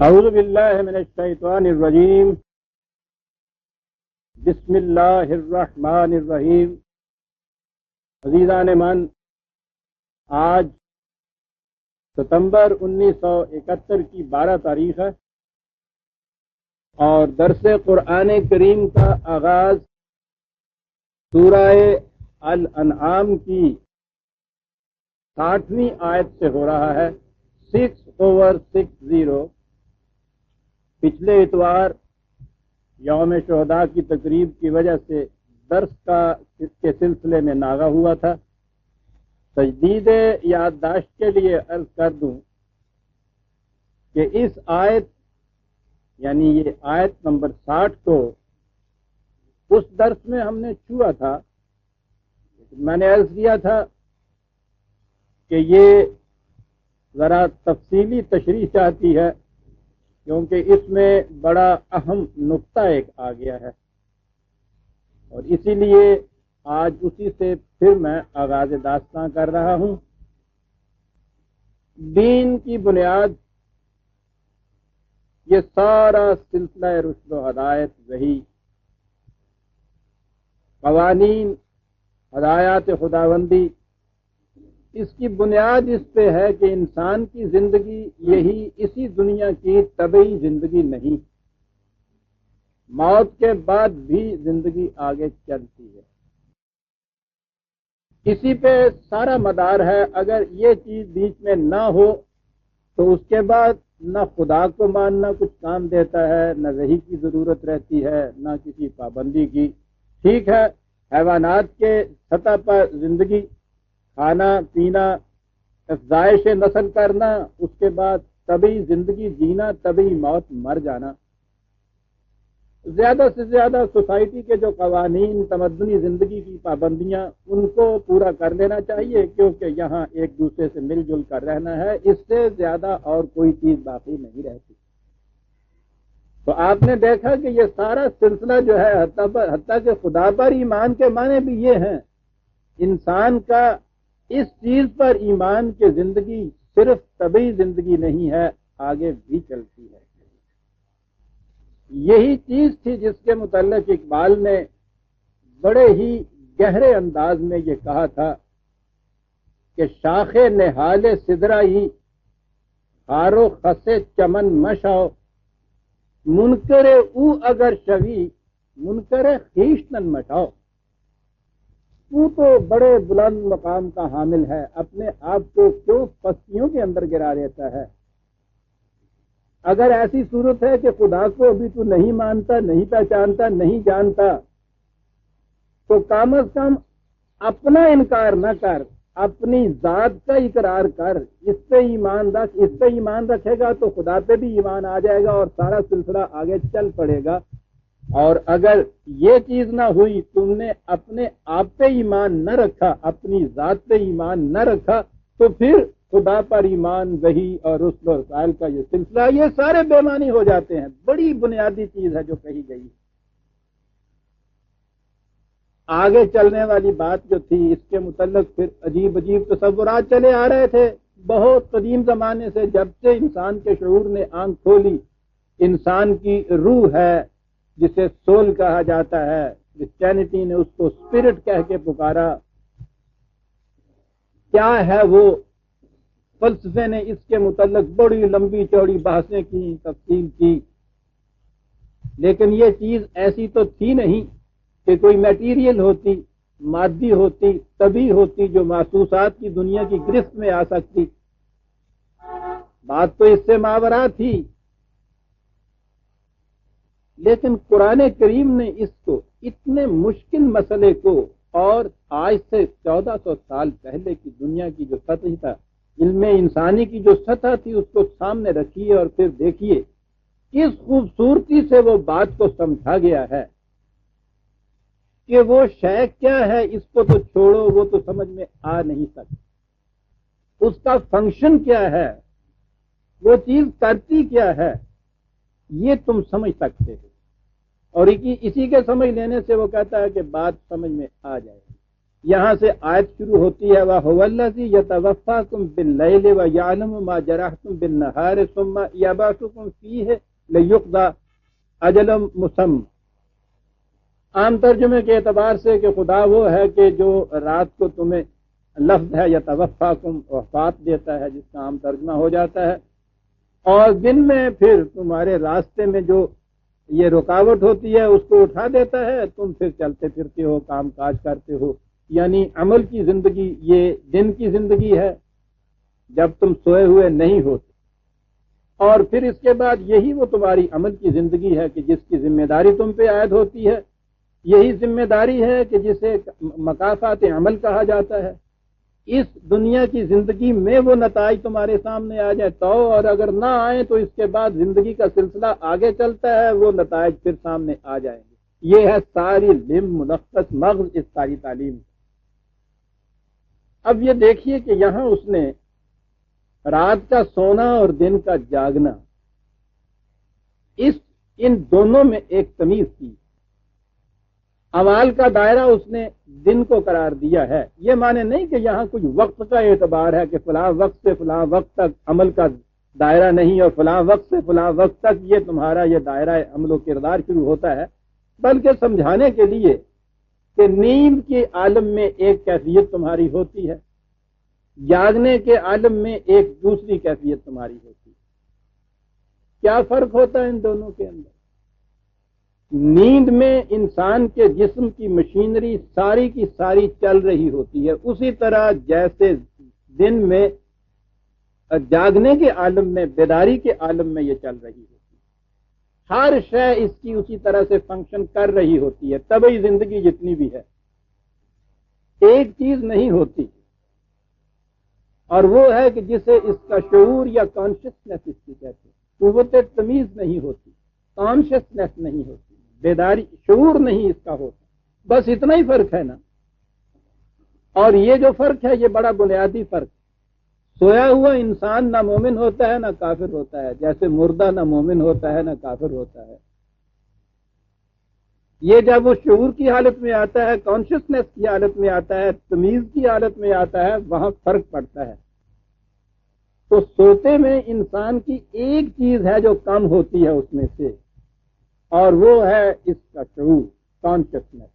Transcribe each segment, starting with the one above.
اعوذ باللہ من الشیطان الرجیم بسم اللہ الرحمن الرحیم۔ عزیزان من، آج ستمبر 1971 کی 12 تاریخ ہے اور درس قرآن کریم کا آغاز سورہ الانعام کی 60ویں آیت سے ہو رہا ہے، 6/60۔ پچھلے اتوار یوم شہداء کی تقریب کی وجہ سے درس کے سلسلے میں ناغہ ہوا تھا۔ تجدید یادداشت کے لیے عرض کر دوں کہ اس آیت یعنی یہ آیت نمبر 60 کو اس درس میں ہم نے چھوا تھا، میں نے عرض کیا تھا کہ یہ ذرا تفصیلی تشریح چاہتی ہے کیونکہ اس میں بڑا اہم نقطہ ایک آ گیا ہے، اور اسی لیے آج اسی سے پھر میں آغاز داستاں کر رہا ہوں۔ دین کی بنیاد، یہ سارا سلسلہ رشد و ہدایت، وہی قوانین، ہدایات خداوندی، اس کی بنیاد اس پہ ہے کہ انسان کی زندگی یہی اسی دنیا کی طبعی زندگی نہیں، موت کے بعد بھی زندگی آگے چلتی ہے، اسی پہ سارا مدار ہے۔ اگر یہ چیز بیچ میں نہ ہو تو اس کے بعد نہ خدا کو ماننا کچھ کام دیتا ہے، نہ وحی کی ضرورت رہتی ہے، نہ کسی پابندی کی۔ ٹھیک ہے، حیوانات کے سطح پر زندگی، کھانا پینا، افزائش نسل کرنا، اس کے بعد طبعی زندگی جینا، طبعی موت، مر جانا۔ زیادہ سے زیادہ سوسائٹی کے جو قوانین، تمدنی زندگی کی پابندیاں، ان کو پورا کر لینا چاہیے کیونکہ یہاں ایک دوسرے سے مل جل کر رہنا ہے، اس سے زیادہ اور کوئی چیز باقی نہیں رہتی۔ تو آپ نے دیکھا کہ یہ سارا سلسلہ جو ہے حتیٰ کہ خدا پر ایمان کے معنی بھی یہ ہیں، انسان کا اس چیز پر ایمان کی زندگی صرف طبعی زندگی نہیں ہے، آگے بھی چلتی ہے۔ یہی چیز تھی جس کے متعلق اقبال نے بڑے ہی گہرے انداز میں یہ کہا تھا کہ شاخ نہال سدرائی خارو خسے چمن مشاؤ، منکر او اگر شوی منکر خیش نن مٹاؤ۔ تو بڑے بلند مقام کا حامل ہے، اپنے آپ کو کیوں پستیوں کے اندر گرا دیتا ہے؟ اگر ایسی صورت ہے کہ خدا کو ابھی تو نہیں مانتا، نہیں پہچانتا، نہیں جانتا، تو کم از کم اپنا انکار نہ کر، اپنی ذات کا اقرار کر، اس پہ ایمان رکھ۔ اس پہ ایمان رکھے گا تو خدا پہ بھی ایمان آ جائے گا اور سارا سلسلہ آگے چل پڑے گا۔ اور اگر یہ چیز نہ ہوئی، تم نے اپنے آپ پہ ایمان نہ رکھا، اپنی ذات پہ ایمان نہ رکھا، تو پھر خدا پر ایمان، وحی اور رسل و رسائل کا یہ سلسلہ، یہ سارے بے معنی ہو جاتے ہیں۔ بڑی بنیادی چیز ہے جو کہی گئی۔ آگے چلنے والی بات جو تھی، اس کے متعلق پھر عجیب عجیب تصورات چلے آ رہے تھے بہت قدیم زمانے سے، جب سے انسان کے شعور نے آنکھ کھولی۔ انسان کی روح ہے جسے سول کہا جاتا ہے، کرسچینٹی نے اس کو اسپرٹ کہہ کے پکارا۔ کیا ہے وہ؟ فلسفے نے اس کے متعلق بڑی لمبی چوڑی بحثیں کی، تفصیل کی، لیکن یہ چیز ایسی تو تھی نہیں کہ کوئی میٹیریل ہوتی، مادی ہوتی، طبعی ہوتی، جو محسوسات کی دنیا کی گرفت میں آ سکتی۔ بات تو اس سے ماورا تھی، لیکن قرآن کریم نے اس کو، اتنے مشکل مسئلے کو، اور آج سے 1400 سال پہلے کی دنیا کی جو سطح تھا، علم انسانی کی جو سطح تھی، اس کو سامنے رکھیے اور پھر دیکھیے کس خوبصورتی سے وہ بات کو سمجھا گیا ہے کہ وہ شے کیا ہے، اس کو تو چھوڑو، وہ تو سمجھ میں آ نہیں سکتی۔ اس کا فنکشن کیا ہے، وہ چیز کرتی کیا ہے، یہ تم سمجھ سکتے ہو، اور اسی کے سمجھ لینے سے وہ کہتا ہے کہ بات سمجھ میں آ جائے گی۔ یہاں سے آیت شروع ہوتی ہے وَهُوَ الَّذِي يَتَوَفَّاكُم بِاللَّيْلِ وَيَعْلَمُ مَا جَرَحْتُم بِالنَّهَارِ ثُمَّ يَبْعَثُكُم فِيهِ لِيُقْضَىٰ أَجَلٌ مُّسَمًّى۔ عام ترجمے کے اعتبار سے کہ خدا وہ ہے کہ جو رات کو تمہیں لفظ ہے یتوفاکم وفات دیتا ہے، جس کا عام ترجمہ ہو جاتا ہے، اور دن میں پھر تمہارے راستے میں جو یہ رکاوٹ ہوتی ہے اس کو اٹھا دیتا ہے، تم پھر چلتے پھرتے ہو، کام کاج کرتے ہو۔ یعنی عمل کی زندگی یہ دن کی زندگی ہے جب تم سوئے ہوئے نہیں ہوتے، اور پھر اس کے بعد یہی وہ تمہاری عمل کی زندگی ہے کہ جس کی ذمہ داری تم پہ عائد ہوتی ہے، یہی ذمہ داری ہے کہ جسے مکافات عمل کہا جاتا ہے۔ اس دنیا کی زندگی میں وہ نتائج تمہارے سامنے آ جائے تو، اور اگر نہ آئے تو اس کے بعد زندگی کا سلسلہ آگے چلتا ہے، وہ نتائج پھر سامنے آ جائیں گے۔ یہ ہے ساری لم ملخص مغز اس ساری تعلیم۔ اب یہ دیکھیے کہ یہاں اس نے رات کا سونا اور دن کا جاگنا، ان دونوں میں ایک تمیز کی۔ اعمال کا دائرہ اس نے دن کو قرار دیا ہے، یہ معنی نہیں کہ یہاں کچھ وقت کا اعتبار ہے کہ فلاں وقت سے فلاں وقت تک عمل کا دائرہ نہیں، اور فلاں وقت سے فلاں وقت تک یہ تمہارا یہ دائرہ عمل و کردار شروع ہوتا ہے، بلکہ سمجھانے کے لیے کہ نیند کے عالم میں ایک کیفیت تمہاری ہوتی ہے، جاگنے کے عالم میں ایک دوسری کیفیت تمہاری ہوتی ہے۔ کیا فرق ہوتا ہے ان دونوں کے اندر؟ نیند میں انسان کے جسم کی مشینری ساری کی ساری چل رہی ہوتی ہے، اسی طرح جیسے دن میں جاگنے کے عالم میں، بیداری کے عالم میں یہ چل رہی ہوتی ہے۔ ہر شے اس کی اسی طرح سے فنکشن کر رہی ہوتی ہے، طبعی زندگی جتنی بھی ہے۔ ایک چیز نہیں ہوتی، اور وہ ہے کہ جسے اس کا شعور یا کانشسنس اس کی کہتے ہیں۔ قوت تمیز نہیں ہوتی، کانشسنس نہیں ہوتی، بیداری شعور نہیں اس کا ہوتا، بس اتنا ہی فرق ہے نا۔ اور یہ جو فرق ہے یہ بڑا بنیادی فرق ہے۔ سویا ہوا انسان نہ مومن ہوتا ہے نہ کافر ہوتا ہے، جیسے مردہ نہ مومن ہوتا ہے نہ کافر ہوتا ہے۔ یہ جب وہ شعور کی حالت میں آتا ہے، کانشسنس کی حالت میں آتا ہے، تمیز کی حالت میں آتا ہے، وہاں فرق پڑتا ہے۔ تو سوتے میں انسان کی ایک چیز ہے جو کم ہوتی ہے اس میں سے، اور وہ ہے اس کا شعور، کانشسنس۔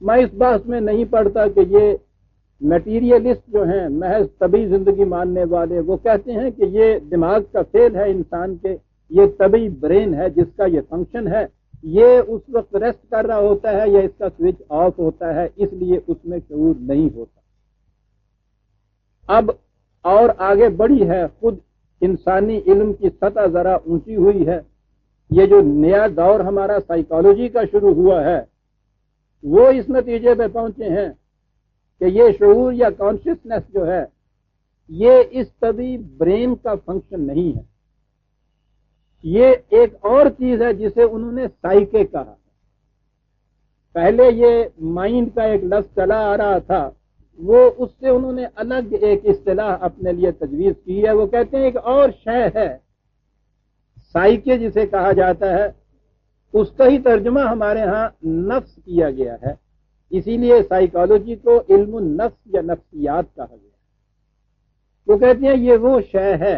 میں اس بحث میں نہیں پڑھتا کہ یہ میٹیریلسٹ جو ہیں، محض طبعی زندگی ماننے والے، وہ کہتے ہیں کہ یہ دماغ کا فعل ہے انسان کے، یہ طبعی برین ہے جس کا یہ فنکشن ہے، یہ اس وقت ریسٹ کر رہا ہوتا ہے یا اس کا سوئچ آف ہوتا ہے، اس لیے اس میں شعور نہیں ہوتا۔ اب اور آگے بڑھی ہے، خود انسانی علم کی سطح ذرا اونچی ہوئی ہے۔ یہ جو نیا دور ہمارا سائیکالوجی کا شروع ہوا ہے، وہ اس نتیجے پہ پہنچے ہیں کہ یہ شعور یا کانشسنس جو ہے یہ اس طبی برین کا فنکشن نہیں ہے، یہ ایک اور چیز ہے جسے انہوں نے سائیکے کہا۔ پہلے یہ مائنڈ کا ایک لفظ چلا آ رہا تھا، وہ اس سے انہوں نے الگ ایک اصطلاح اپنے لیے تجویز کی ہے، وہ کہتے ہیں ایک اور شے ہے سائیکے جسے کہا جاتا ہے، اس کا ہی ترجمہ ہمارے ہاں نفس کیا گیا ہے، اسی لیے سائیکالوجی کو علم النفس یا نفسیات کہا گیا۔ وہ کہتے ہیں یہ وہ شے ہے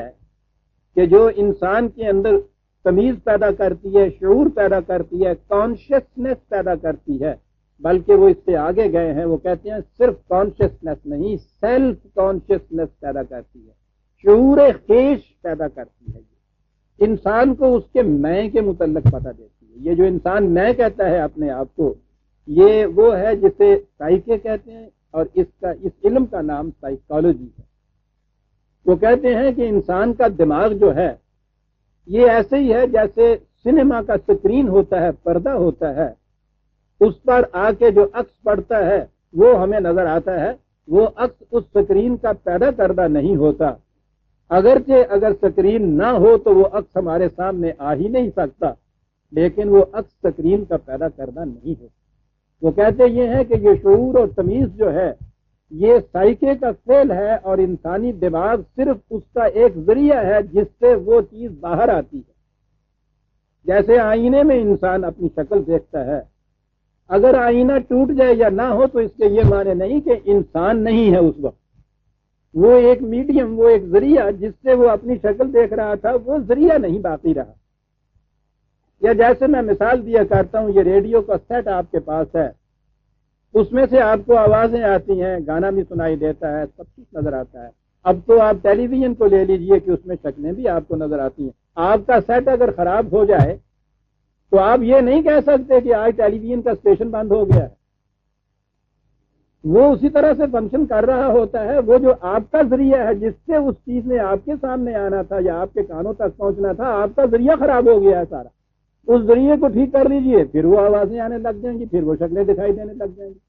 کہ جو انسان کے اندر تمیز پیدا کرتی ہے، شعور پیدا کرتی ہے، کانشسنس پیدا کرتی ہے، بلکہ وہ اس سے آگے گئے ہیں، وہ کہتے ہیں صرف کانشسنس نہیں، سیلف کانشسنس پیدا کرتی ہے، شعور خیش پیدا کرتی ہے، انسان کو اس کے میں کے متعلق پتہ دیتی ہے۔ یہ جو انسان میں کہتا ہے اپنے آپ کو، یہ وہ ہے جسے سائیکے کہتے ہیں، اور اس علم کا نام سائیکالوجی ہے۔ وہ کہتے ہیں کہ انسان کا دماغ جو ہے یہ ایسے ہی ہے جیسے سنیما کا سکرین ہوتا ہے، پردہ ہوتا ہے، اس پر آ کے جو عکس پڑتا ہے وہ ہمیں نظر آتا ہے، وہ عکس اس سکرین کا پیدا کردہ نہیں ہوتا، اگرچہ اگر سکرین نہ ہو تو وہ عکس ہمارے سامنے آ ہی نہیں سکتا، لیکن وہ عکس سکرین کا پیدا کردہ نہیں ہوتا۔ وہ کہتے یہ ہے کہ یہ شعور اور تمیز جو ہے یہ سائیکے کا فعل ہے، اور انسانی دماغ صرف اس کا ایک ذریعہ ہے جس سے وہ چیز باہر آتی ہے۔ جیسے آئینے میں انسان اپنی شکل دیکھتا ہے، اگر آئینہ ٹوٹ جائے یا نہ ہو تو اس کے یہ معنی نہیں کہ انسان نہیں ہے اس وقت. وہ ایک میڈیم، وہ ایک ذریعہ جس سے وہ اپنی شکل دیکھ رہا تھا، وہ ذریعہ نہیں باقی رہا. یا جیسے میں مثال دیا کرتا ہوں، یہ ریڈیو کا سیٹ آپ کے پاس ہے، اس میں سے آپ کو آوازیں آتی ہیں، گانا بھی سنائی دیتا ہے، سب کچھ نظر آتا ہے. اب تو آپ ٹیلی ویژن کو لے لیجئے کہ اس میں شکلیں بھی آپ کو نظر آتی ہیں. آپ کا سیٹ اگر خراب ہو جائے تو آپ یہ نہیں کہہ سکتے کہ آج ٹیلی ویژن کا اسٹیشن بند ہو گیا ہے. وہ اسی طرح سے فنکشن کر رہا ہوتا ہے. وہ جو آپ کا ذریعہ ہے جس سے اس چیز نے آپ کے سامنے آنا تھا یا آپ کے کانوں تک پہنچنا تھا، آپ کا ذریعہ خراب ہو گیا ہے سارا. اس ذریعے کو ٹھیک کر لیجئے، پھر وہ آوازیں آنے لگ جائیں گی، پھر وہ شکلیں دکھائی دینے لگ جائیں گی.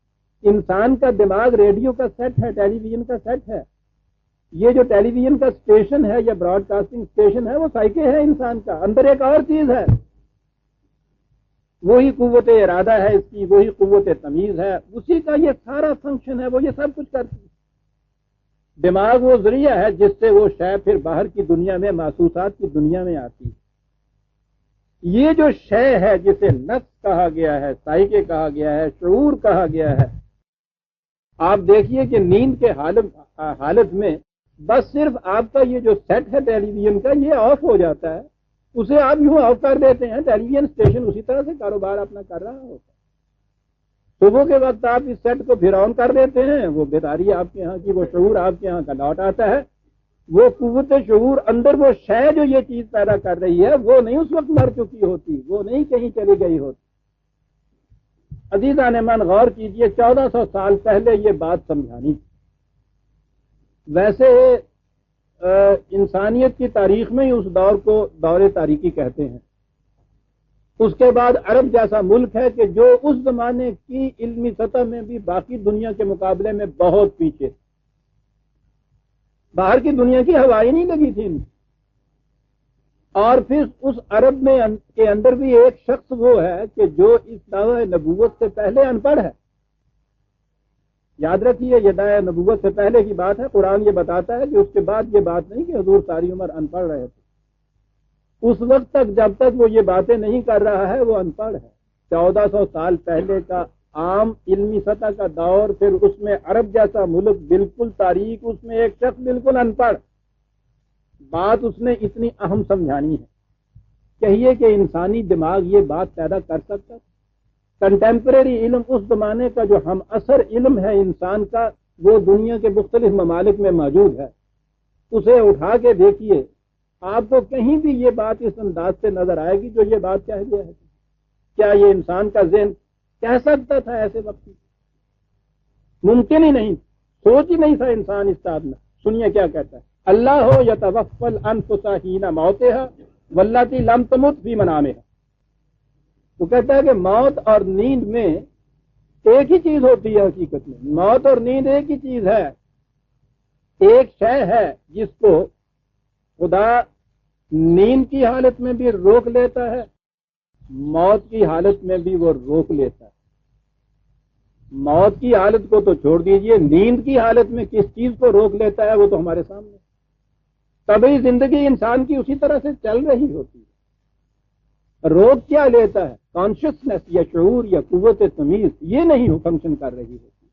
انسان کا دماغ ریڈیو کا سیٹ ہے، ٹیلی ویژن کا سیٹ ہے. یہ جو ٹیلی ویژن کا اسٹیشن ہے یا براڈ کاسٹنگ اسٹیشن ہے، وہ سائیکے ہے انسان کا. اندر ایک اور چیز ہے، وہی قوت ارادہ ہے اس کی، وہی قوت تمیز ہے، اسی کا یہ سارا فنکشن ہے. وہ یہ سب کچھ کرتی ہے. دماغ وہ ذریعہ ہے جس سے وہ شے پھر باہر کی دنیا میں، محسوسات کی دنیا میں آتی ہے. یہ جو شے ہے جسے نفس کہا گیا ہے، سائیکے کہا گیا ہے، شعور کہا گیا ہے، آپ دیکھیے کہ نیند کے حالت میں بس صرف آپ کا یہ جو سیٹ ہے ٹیلی ویژن کا، یہ آف ہو جاتا ہے. اسے آپ یوں آف کر دیتے ہیں، ٹیلی ویژن اسٹیشن اسی طرح سے کاروبار اپنا کر رہا ہوتا ہے. صبح کے وقت آپ اس سیٹ کو پھر آن کر دیتے ہیں، وہ بیداری آپ کے یہاں کی، وہ شعور آپ کے یہاں کا لوٹ آتا ہے. وہ قوت شعور اندر وہ شے جو یہ چیز پیدا کر رہی ہے، وہ نہیں اس وقت مر چکی ہوتی، وہ نہیں کہیں چلی گئی ہوتی. عزیزان من غور کیجئے، 1400 سال پہلے یہ بات سمجھانی تھی. ویسے انسانیت کی تاریخ میں ہی اس دور کو دور تاریکی کہتے ہیں. اس کے بعد عرب جیسا ملک ہے کہ جو اس زمانے کی علمی سطح میں بھی باقی دنیا کے مقابلے میں بہت پیچھے، باہر کی دنیا کی ہوا ہی نہیں لگی تھی. اور پھر اس عرب میں کے اندر بھی ایک شخص وہ ہے کہ جو اس دعوی نبوت سے پہلے ان پڑھ ہے. یاد رکھیے، یہ دعوی نبوت سے پہلے کی بات ہے. قرآن یہ بتاتا ہے کہ اس کے بعد یہ بات نہیں کہ حضور ساری عمر ان پڑھ رہے تھے. اس وقت تک جب تک وہ یہ باتیں نہیں کر رہا ہے وہ ان پڑھ ہے. 1400 سال پہلے کا عام علمی سطح کا دور، پھر اس میں عرب جیسا ملک بالکل تاریخ، اس میں ایک شخص بالکل ان پڑھ. بات اس نے اتنی اہم سمجھانی ہے. کہیے کہ انسانی دماغ یہ بات پیدا کر سکتا. کنٹمپریری علم، اس زمانے کا جو ہم اثر علم ہے انسان کا، وہ دنیا کے مختلف ممالک میں موجود ہے. اسے اٹھا کے دیکھیے، آپ کو کہیں بھی یہ بات اس انداز سے نظر آئے گی جو یہ بات کہہ دیا ہے. کیا یہ انسان کا ذہن کہہ سکتا تھا ایسے وقت؟ ممکن ہی نہیں، سوچ ہی نہیں تھا انسان اس بات میں. سنیے کیا کہتا ہے، اللہ ہو یتوفی الانفس حین موتها واللتی لم تمت فی منامها. وہ کہتا ہے کہ موت اور نیند میں ایک ہی چیز ہوتی ہے. حقیقت میں موت اور نیند ایک ہی چیز ہے. ایک شے ہے جس کو خدا نیند کی حالت میں بھی روک لیتا ہے، موت کی حالت میں بھی وہ روک لیتا ہے. موت کی حالت کو تو چھوڑ دیجئے، نیند کی حالت میں کس چیز کو روک لیتا ہے وہ تو ہمارے سامنے. طبعی زندگی انسان کی اسی طرح سے چل رہی ہوتی ہے. روک کیا لیتا ہے؟ کانشسنس یا شعور یا قوت تمیز، یہ نہیں فنکشن کر رہی ہوتی.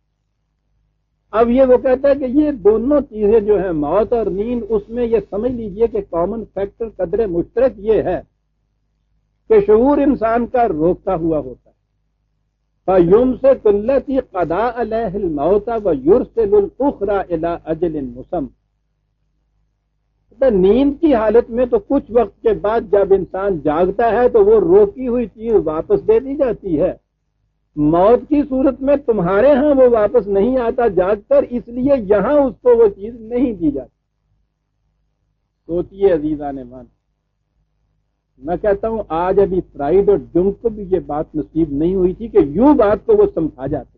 اب یہ وہ کہتا ہے کہ یہ دونوں چیزیں جو ہیں، موت اور نیند، اس میں یہ سمجھ لیجئے کہ کامن فیکٹر، قدر مشترک یہ ہے کہ شعور انسان کا روکتا ہوا ہوتا ہے. فَيُمْسِكُ الَّتِي قَضَىٰ عَلَيْهَا الْمَوْتَ وَيُرْسِلُ الْأُخْرَىٰ إِلَىٰ أَجَلٍ مُّسَمًّى. نیند کی حالت میں تو کچھ وقت کے بعد جب انسان جاگتا ہے تو وہ روکی ہوئی چیز واپس دے دی جاتی ہے. موت کی صورت میں تمہارے ہاں وہ واپس نہیں آتا جاگ کر، اس لیے یہاں اس کو وہ چیز نہیں دی جاتی. سوچئے عزیزان من، میں کہتا ہوں آج ابھی فرائڈ اور ڈنک کو بھی یہ بات نصیب نہیں ہوئی تھی کہ یوں بات کو وہ سمجھا جاتے.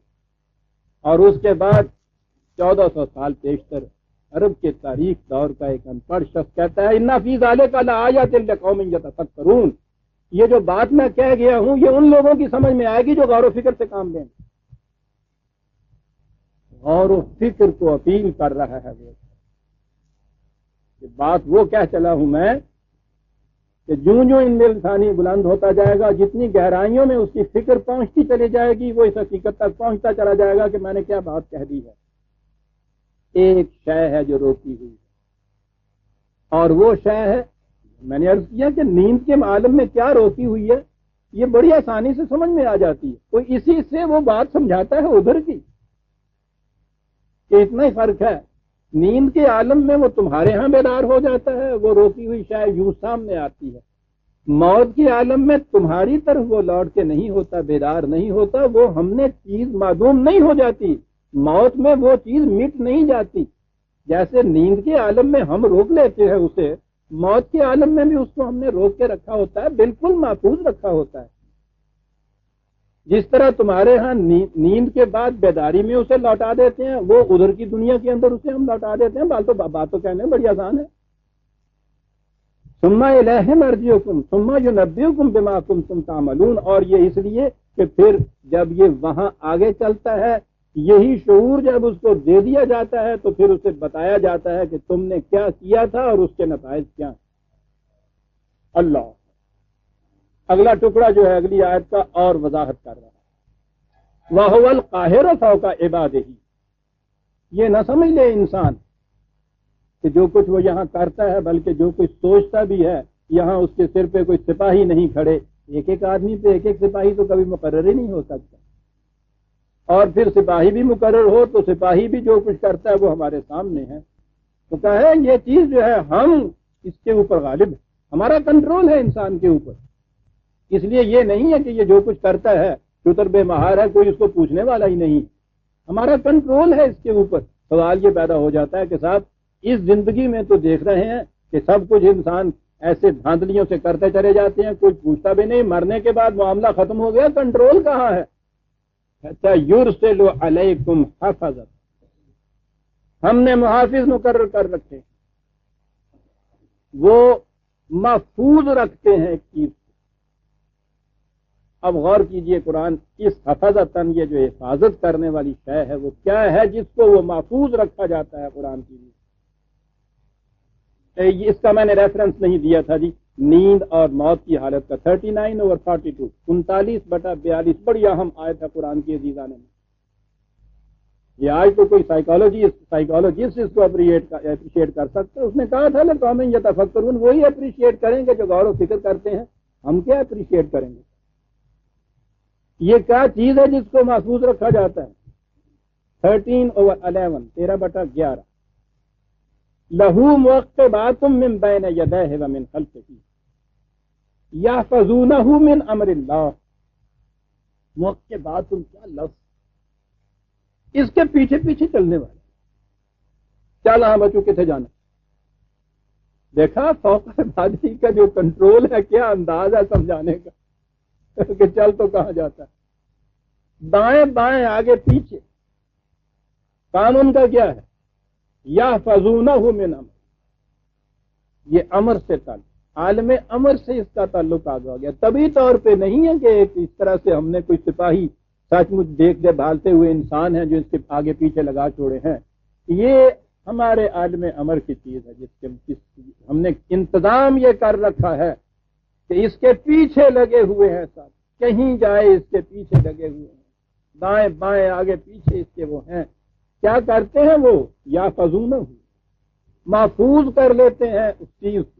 اور اس کے بعد 1400 سال پیشتر عرب کے تاریخ دور کا ایک ان پڑھ شخص کہتا ہے، اِنَّ فِي ذَلِكَ لَآیَاتٍ لِقَوْمٍ یَتَفَکَّرُونَ. یہ جو بات میں کہہ گیا ہوں یہ ان لوگوں کی سمجھ میں آئے گی جو غور و فکر سے کام لیں. غور و فکر کو اپیل کر رہا ہے وہ. یہ بات وہ کہہ چلا ہوں میں کہ جوں جوں ان میں انسانی بلند ہوتا جائے گا، جتنی گہرائیوں میں اس کی فکر پہنچتی چلی جائے گی، وہ اس حقیقت تک پہنچتا چلا جائے گا کہ میں نے کیا بات کہہ دی ہے۔ ایک شے ہے جو روکی ہوئی ہے، اور وہ شے ہے، میں نے عرض کیا کہ نیند کے عالم میں کیا روکی ہوئی ہے، یہ بڑی آسانی سے سمجھ میں آ جاتی ہے۔ کوئی اسی سے وہ بات سمجھاتا ہے ادھر کی کہ اتنا ہی فرق ہے۔ نیند کے عالم میں وہ تمہارے ہاں بیدار ہو جاتا ہے، وہ روکی ہوئی شے یوں سامنے آتی ہے۔ موت کے عالم میں تمہاری طرف وہ لوٹ کے نہیں ہوتا، بیدار نہیں ہوتا، وہ ہم نے چیز معدوم نہیں ہو جاتی، موت میں وہ چیز مٹ نہیں جاتی۔ جیسے نیند کے عالم میں ہم روک لیتے ہیں اسے، موت کے عالم میں بھی اس کو ہم نے روک کے رکھا ہوتا ہے، بالکل محفوظ رکھا ہوتا ہے۔ جس طرح تمہارے ہاں نیند کے بعد بیداری میں اسے لوٹا دیتے ہیں، وہ ادھر کی دنیا کے اندر اسے ہم لوٹا دیتے ہیں۔ بات تو کہنے بڑی آسان ہے۔ ثم الیہ مرجعکم ثم ینبئکم بما کنتم تعملون، اور یہ اس لیے کہ پھر جب یہ وہاں آگے چلتا ہے، یہی شعور جب اس کو دے دیا جاتا ہے تو پھر اسے بتایا جاتا ہے کہ تم نے کیا کیا تھا اور اس کے نتائج کیا ہیں۔ اللہ اگلا ٹکڑا جو ہے اگلی آیت کا اور وضاحت کر رہا ہے، وَهُوَ الْقَاهِرُ فَوْقَ عِبَادِهِ۔ یہ نہ سمجھ لے انسان کہ جو کچھ وہ یہاں کرتا ہے، بلکہ جو کچھ سوچتا بھی ہے، یہاں اس کے سر پہ کوئی سپاہی نہیں کھڑے۔ ایک ایک آدمی پہ ایک ایک سپاہی تو کبھی مقرر ہی نہیں ہو سکتا، اور پھر سپاہی بھی مقرر ہو تو سپاہی بھی جو کچھ کرتا ہے وہ ہمارے سامنے ہے۔ تو کہے یہ چیز جو ہے ہم اس کے اوپر غالب ہے، ہمارا کنٹرول ہے انسان کے اوپر۔ اس لیے یہ نہیں ہے کہ یہ جو کچھ کرتا ہے شتر بے مہار ہے، کوئی اس کو پوچھنے والا ہی نہیں، ہمارا کنٹرول ہے اس کے اوپر۔ سوال یہ پیدا ہو جاتا ہے کہ صاحب اس زندگی میں تو دیکھ رہے ہیں کہ سب کچھ انسان ایسے دھاندلیوں سے کرتے چلے جاتے ہیں، کوئی پوچھتا بھی نہیں، مرنے کے بعد معاملہ ختم ہو گیا، کنٹرول کہاں ہے؟ کہتا یرسل علیکم حفظت، ہم نے محافظ مقرر کر رکھے، وہ محفوظ رکھتے ہیں ایک چیز کو۔ اب غور کیجئے قرآن اس حفظتاً، یہ جو حفاظت کرنے والی شے ہے وہ کیا ہے جس کو وہ محفوظ رکھا جاتا ہے قرآن کی لیے؟ اس کا میں نے ریفرنس نہیں دیا تھا جی، نیند اور موت کی حالت کا 39/42 39/42 بڑی اہم آیت ہے قرآن کی عزیزان میں۔ یہ آج تو کوئی سائیکالوجسٹ اس کو اپریشیٹ کر سکتا ہے۔ اس نے کہا تھا قوم یتفکرون، وہی اپریشیٹ کریں گے جو غور و فکر کرتے ہیں، ہم کیا اپریشیٹ کریں گے؟ یہ کیا چیز ہے جس کو محفوظ رکھا جاتا ہے؟ 13/11 13/11 لہو معقبات من بین یدیہ ومن خلفہ یحفظونہ من امر اللہ۔ معقبات کیا لفظ، اس کے پیچھے پیچھے چلنے والے۔ چل ہاں بچوں کتنے جانا؟ دیکھا فوق عبادی کا جو کنٹرول ہے، کیا انداز ہے سمجھانے کا کہ چل تو کہاں جاتا ہے، دائیں بائیں آگے پیچھے۔ کام ان کا کیا ہے؟ یحفظونہ من امر، یہ امر سے تعلق، عالم امر سے اس کا تعلق آ گیا۔ طبی طور پہ نہیں ہے کہ ایک اس طرح سے ہم نے کوئی سپاہی سچ مچ دیکھ بھالتے ہوئے انسان ہیں جو اس کے آگے پیچھے لگا چھوڑے ہیں۔ یہ ہمارے عالم امر کی چیز ہے جس کے ہم نے انتظام یہ کر رکھا ہے کہ اس کے پیچھے لگے ہوئے ہیں، سب کہیں جائے اس کے پیچھے لگے ہوئے ہیں، دائیں بائیں آگے پیچھے اس کے وہ ہیں۔ کیا کرتے ہیں وہ؟ یا فضونہ محفوظ کر لیتے ہیں اس چیز کو۔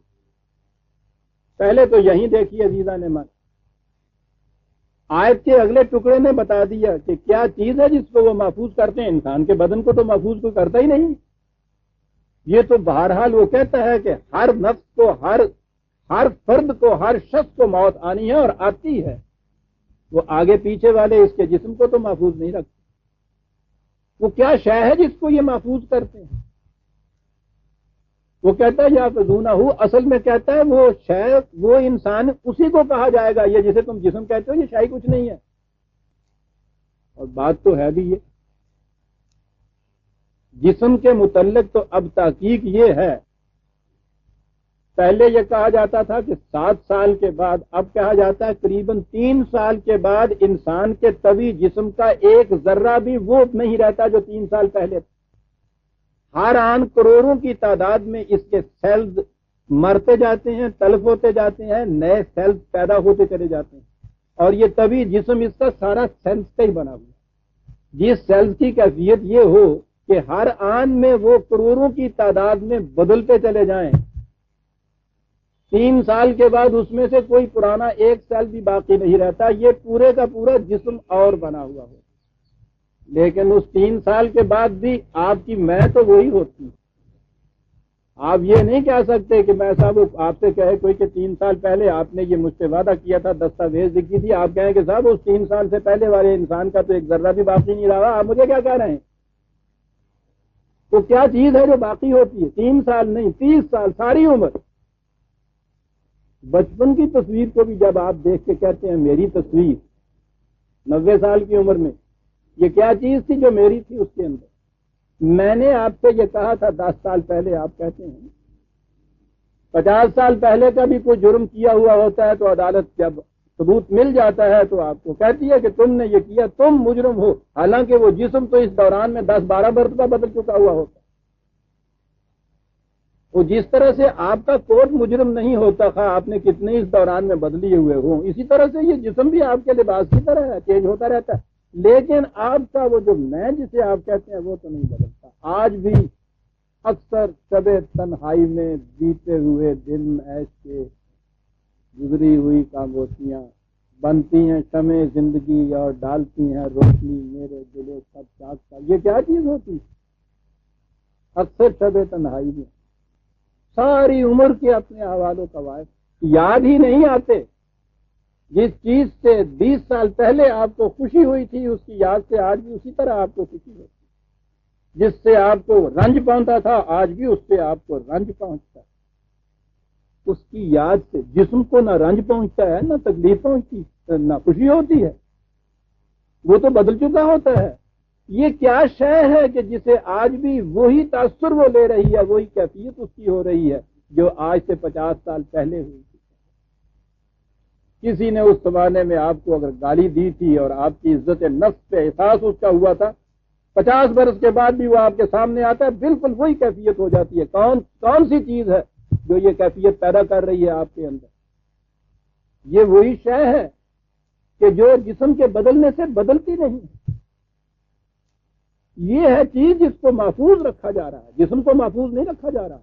پہلے تو یہیں دیکھیے عزیزہ نے من، آیت کے اگلے ٹکڑے نے بتا دیا کہ کیا چیز ہے جس کو وہ محفوظ کرتے ہیں۔ انسان کے بدن کو تو محفوظ کوئی کرتا ہی نہیں، یہ تو بہرحال وہ کہتا ہے کہ ہر نفس کو، ہر فرد کو، ہر شخص کو موت آنی ہے اور آتی ہے۔ وہ آگے پیچھے والے اس کے جسم کو تو محفوظ نہیں رکھتے۔ وہ کیا شے ہے جس کو یہ محفوظ کرتے ہیں؟ وہ کہتا ہے یا فضونہ، اصل میں کہتا ہے وہ شے، وہ انسان اسی کو کہا جائے گا۔ یہ جسے تم جسم کہتے ہو یہ شے کچھ نہیں ہے، اور بات تو ہے بھی یہ جسم کے متعلق تو اب تحقیق یہ ہے، پہلے یہ کہا جاتا تھا کہ 7 سال کے بعد، اب کہا جاتا ہے قریباً 3 سال کے بعد انسان کے طبی جسم کا ایک ذرہ بھی وہ نہیں رہتا جو 3 سال پہلے تھا۔ ہر آن کروڑوں کی تعداد میں اس کے سیلز مرتے جاتے ہیں، تلف ہوتے جاتے ہیں، نئے سیلز پیدا ہوتے چلے جاتے ہیں، اور یہ طبی جسم اس کا سارا سیلز کا ہی بنا ہوا ہے، جس سیلز کی کیفیت یہ ہو کہ ہر آن میں وہ کروڑوں کی تعداد میں بدلتے چلے جائیں، 3 سال کے بعد اس میں سے کوئی پرانا ایک سیل بھی باقی نہیں رہتا، یہ پورے کا پورا جسم اور بنا ہوا ہو، لیکن اس 3 سال کے بعد بھی آپ کی میں تو وہی ہوتی. آپ یہ نہیں کہہ سکتے کہ میں صاحب آپ سے کہے کوئی کہ 3 سال پہلے آپ نے یہ مجھ سے وعدہ کیا تھا، دستاویز لکھی تھی، آپ کہیں کہ صاحب اس 3 سال سے پہلے والے انسان کا تو ایک ذرہ بھی باقی نہیں رہا، آپ مجھے کیا کہہ رہے ہیں؟ تو کیا چیز ہے جو باقی ہوتی ہے؟ 3 سال نہیں، 30 سال، ساری عمر. بچپن کی تصویر کو بھی جب آپ دیکھ کے کہتے ہیں میری تصویر 90 سال کی عمر میں، یہ کیا چیز تھی جو میری تھی اس کے اندر؟ میں نے آپ سے یہ کہا تھا 10 سال پہلے، آپ کہتے ہیں 50 سال پہلے کا بھی کوئی جرم کیا ہوا ہوتا ہے تو عدالت جب ثبوت مل جاتا ہے تو آپ کو کہتی ہے کہ تم نے یہ کیا، تم مجرم ہو، حالانکہ وہ جسم تو اس دوران میں 10-12 مرتبہ بدل چکا ہوا ہوتا ہے. وہ جس طرح سے آپ کا کوٹ مجرم نہیں ہوتا خواہ آپ نے کتنے اس دوران میں بدلیے ہوئے ہوں، اسی طرح سے یہ جسم بھی آپ کے لباس کی طرح ہے، چینج ہوتا رہتا ہے، لیکن آپ کا وہ جو میں جسے آپ کہتے ہیں وہ تو نہیں بدلتا. آج بھی اکثر شب تنہائی میں بیتے ہوئے دن ایسے گزری ہوئی خاموشیاں بنتی ہیں شمع زندگی اور ڈالتی ہیں روشنی میرے دل سب چاک کا. یہ کیا چیز ہوتی؟ اکثر شب تنہائی میں ساری عمر کے اپنے حوالوں قواعد یاد ہی نہیں آتے. جس چیز سے 20 سال پہلے آپ کو خوشی ہوئی تھی اس کی یاد سے آج بھی اسی طرح آپ کو خوشی ہوتی. جس سے آپ کو رنج پہنچتا تھا آج بھی اس سے آپ کو رنج پہنچتا ہے. اس کی یاد سے جسم کو نہ رنج پہنچتا ہے، نہ تکلیف پہنچتی، نہ خوشی ہوتی ہے، وہ تو بدل چکا ہوتا ہے. یہ کیا شے ہے کہ جسے آج بھی وہی تاثر وہ لے رہی ہے، وہی کیفیت اس کی ہو رہی ہے جو آج سے 50 سال پہلے ہوئی تھی. کسی نے اس زمانے میں آپ کو اگر گالی دی تھی اور آپ کی عزت نفس پہ احساس اس کا ہوا تھا، 50 برس کے بعد بھی وہ آپ کے سامنے آتا ہے، بالکل وہی کیفیت ہو جاتی ہے. کون سی چیز ہے جو یہ کیفیت پیدا کر رہی ہے آپ کے اندر؟ یہ وہی شے ہے کہ جو جسم کے بدلنے سے بدلتی نہیں. یہ ہے چیز جس کو محفوظ رکھا جا رہا ہے، جسم کو محفوظ نہیں رکھا جا رہا،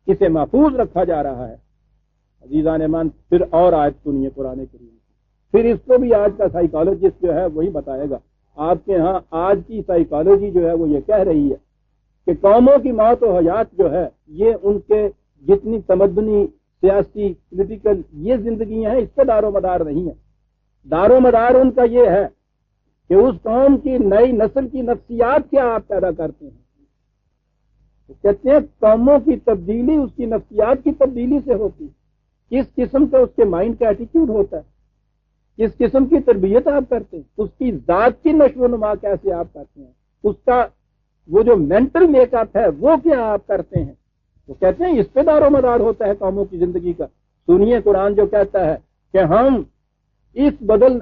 اسے محفوظ رکھا جا رہا ہے. عزیزان ایمان پھر اور آیت سنیے قرآن کریم، پھر اس کو بھی آج کا سائیکالوجسٹ جو ہے وہی بتائے گا. آپ کے ہاں آج کی سائیکالوجی جو ہے وہ یہ کہہ رہی ہے کہ قوموں کی موت و حیات جو ہے یہ ان کے جتنی تمدنی، سیاسی، پولیٹیکل یہ زندگیاں ہیں اس پہ دار و مدار نہیں ہے. دار و مدار ان کا یہ ہے کہ اس قوم کی نئی نسل کی نفسیات کیا آپ پیدا کرتے ہیں. کہتے ہیں قوموں کی تبدیلی اس کی نفسیات کی تبدیلی سے ہوتی ہے. کس قسم کا اس کے مائنڈ کا ایٹیٹیوڈ ہوتا ہے، کس قسم کی تربیت آپ کرتے ہیں، اس کی ذات کی نشو و نما کیسے آپ کرتے ہیں، اس کا وہ جو مینٹل میک اپ ہے وہ کیا آپ کرتے ہیں. وہ کہتے ہیں اس پہ دار و مدار ہوتا ہے قوموں کی زندگی کا. سنیے قرآن جو کہتا ہے کہ ہم اس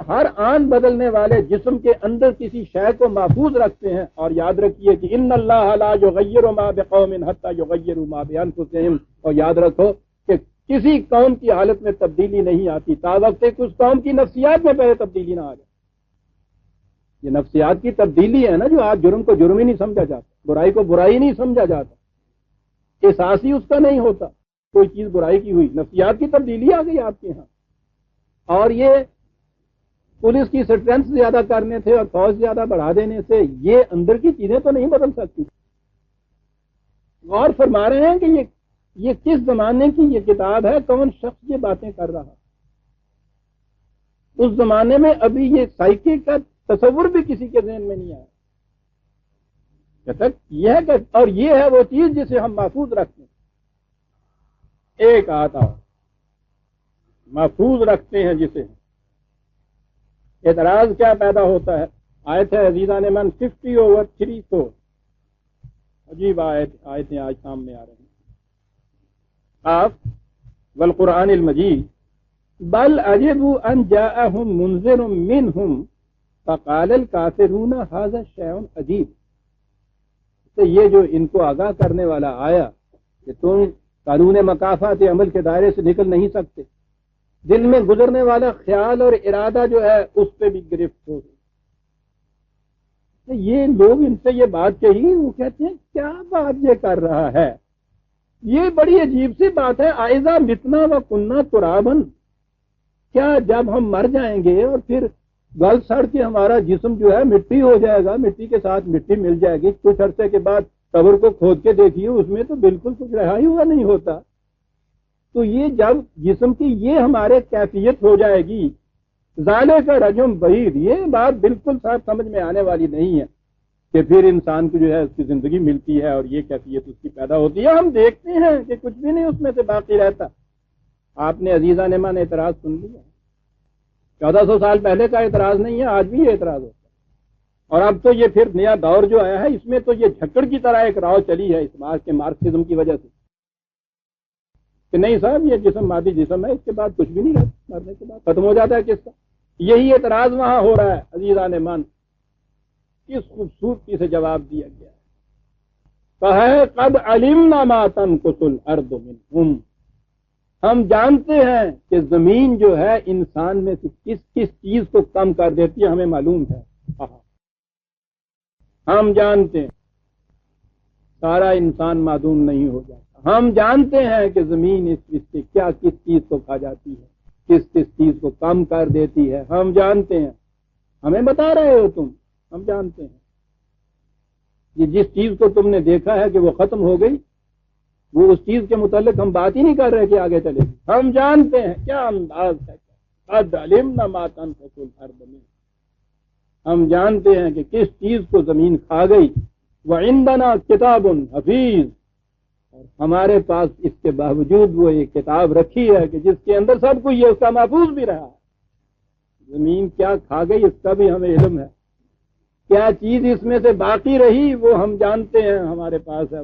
ہر آن بدلنے والے جسم کے اندر کسی شے کو محفوظ رکھتے ہیں. اور یاد رکھیے کہ ان اللہ لا یغیر ما بقوم حتی یغیروا ما بانفسہم، اور یاد رکھو کہ کسی قوم کی حالت میں تبدیلی نہیں آتی تا وقت تک اس قوم کی نفسیات میں پہلے تبدیلی نہ آ جائے. یہ نفسیات کی تبدیلی ہے نا جو آج جرم کو جرم ہی نہیں سمجھا جاتا، برائی کو برائی نہیں سمجھا جاتا، احساس ہی اس کا نہیں ہوتا کوئی چیز برائی کی ہوئی. نفسیات کی تبدیلی آ گئی آپ کے ہاں. اور یہ پولیس کی اسٹرینتھ زیادہ کرنے سے اور فوج زیادہ بڑھا دینے سے یہ اندر کی چیزیں تو نہیں بدل سکتی. غور فرما رہے ہیں کہ یہ کس زمانے کی یہ کتاب ہے، کون شخص یہ باتیں کر رہا. اس زمانے میں ابھی یہ سائیکی کا تصور بھی کسی کے ذہن میں نہیں آیا. یہ ہے کہ اور یہ ہے وہ چیز جسے ہم محفوظ رکھتے ہیں. ایک آتا محفوظ رکھتے ہیں جسے. اعتراض کیا پیدا ہوتا ہے؟ آیت ہے عزیزان من 50/34. عجیب آیتیں آج سامنے آ رہی ہیں. آپ والقرآن المجید بل عجبوا ان جاءهم منذر منهم فقال الكافرون هذا شيء عجیب. تو یہ جو ان کو آگاہ کرنے والا آیا کہ تم قانون مکافات عمل کے دائرے سے نکل نہیں سکتے. دل میں گزرنے والا خیال اور ارادہ جو ہے اس پہ بھی گرفت ہو گئی. یہ لوگ ان سے یہ بات کہی، وہ کہتے ہیں کیا بات یہ کر رہا ہے، یہ بڑی عجیب سی بات ہے. آئزہ متنا و کننا ترابن، کیا جب ہم مر جائیں گے اور پھر گل سڑ کے ہمارا جسم جو ہے مٹی ہو جائے گا، مٹی کے ساتھ مٹی مل جائے گی، کچھ عرصے کے بعد قبر کو کھود کے دیکھیے اس میں تو بالکل کچھ رہا ہی ہوا نہیں ہوتا. تو یہ جب جسم کی یہ ہمارے کیفیت ہو جائے گی، زالے کا رجم بعید، یہ بات بالکل صاحب سمجھ میں آنے والی نہیں ہے کہ پھر انسان کو جو ہے اس کی زندگی ملتی ہے اور یہ کیفیت اس کی پیدا ہوتی ہے. ہم دیکھتے ہیں کہ کچھ بھی نہیں اس میں سے باقی رہتا. آپ نے عزیزہ نعمہ نے اعتراض سن لیا، 1400 سال پہلے کا اعتراض نہیں ہے، آج بھی یہ اعتراض ہوتا ہے. اور اب تو یہ پھر نیا دور جو آیا ہے اس میں تو یہ جھکڑ کی طرح ایک راو چلی ہے اس بات کے مارکسزم کی وجہ سے کہ نہیں صاحب یہ جسم مادی جسم ہے، اس کے بعد کچھ بھی نہیں رہتا، مرنے کے بعد ختم ہو جاتا ہے کس کا. یہی اعتراض وہاں ہو رہا ہے. عزیزان مان کس خوبصورتی سے جواب دیا گیا ہے. کہا قد علمنا ما تنقص الارض منہم، ہم جانتے ہیں کہ زمین جو ہے انسان میں سے کس کس چیز کو کم کر دیتی ہے، ہمیں معلوم ہے. ہم جانتے ہیں سارا انسان معدوم نہیں ہو جاتا. ہم جانتے ہیں کہ زمین اس سے کیا کس چیز کو کھا جاتی ہے، کس کس چیز کو کم کر دیتی ہے. ہم جانتے ہیں. ہمیں بتا رہے ہو تم، ہم جانتے ہیں. یہ جس چیز کو تم نے دیکھا ہے کہ وہ ختم ہو گئی، وہ اس چیز کے متعلق ہم بات ہی نہیں کر رہے کہ آگے چلے گی. ہم جانتے ہیں. کیا انداز ہے، قد علمنا ما تنقص الارض منہم، ہم جانتے ہیں کہ کس چیز کو زمین کھا گئی. وعندنا کتاب حفیظ، اور ہمارے پاس اس کے باوجود وہ ایک کتاب رکھی ہے کہ جس کے اندر سب کچھ یہ اس کا محفوظ بھی رہا. زمین کیا کھا گئی اس کا بھی ہمیں علم ہے، کیا چیز اس میں سے باقی رہی وہ ہم جانتے ہیں، ہمارے پاس ہے.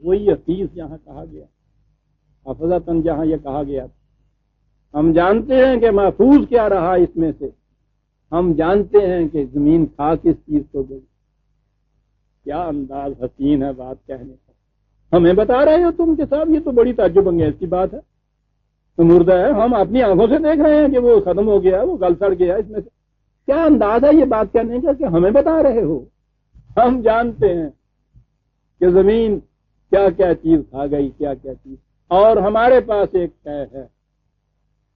وہی حفیظ یہاں کہا گیا، حفظتاً جہاں یہ کہا گیا. ہم جانتے ہیں کہ محفوظ کیا رہا اس میں سے. ہم جانتے ہیں کہ زمین کھا کس چیز کو گئی. کیا انداز حسین ہے بات کہنے کا. ہمیں بتا رہے ہو تم کہ صاحب یہ تو بڑی تعجب انگیز کی بات ہے، تو مردہ ہے، ہم اپنی آنکھوں سے دیکھ رہے ہیں کہ وہ ختم ہو گیا، وہ گل سڑ گیا. اس میں سے کیا انداز ہے یہ بات کہنے کا کہ ہمیں بتا رہے ہو. ہم جانتے ہیں کہ زمین کیا کیا چیز کھا گئی، کیا کیا چیز. اور ہمارے پاس ایک شے ہے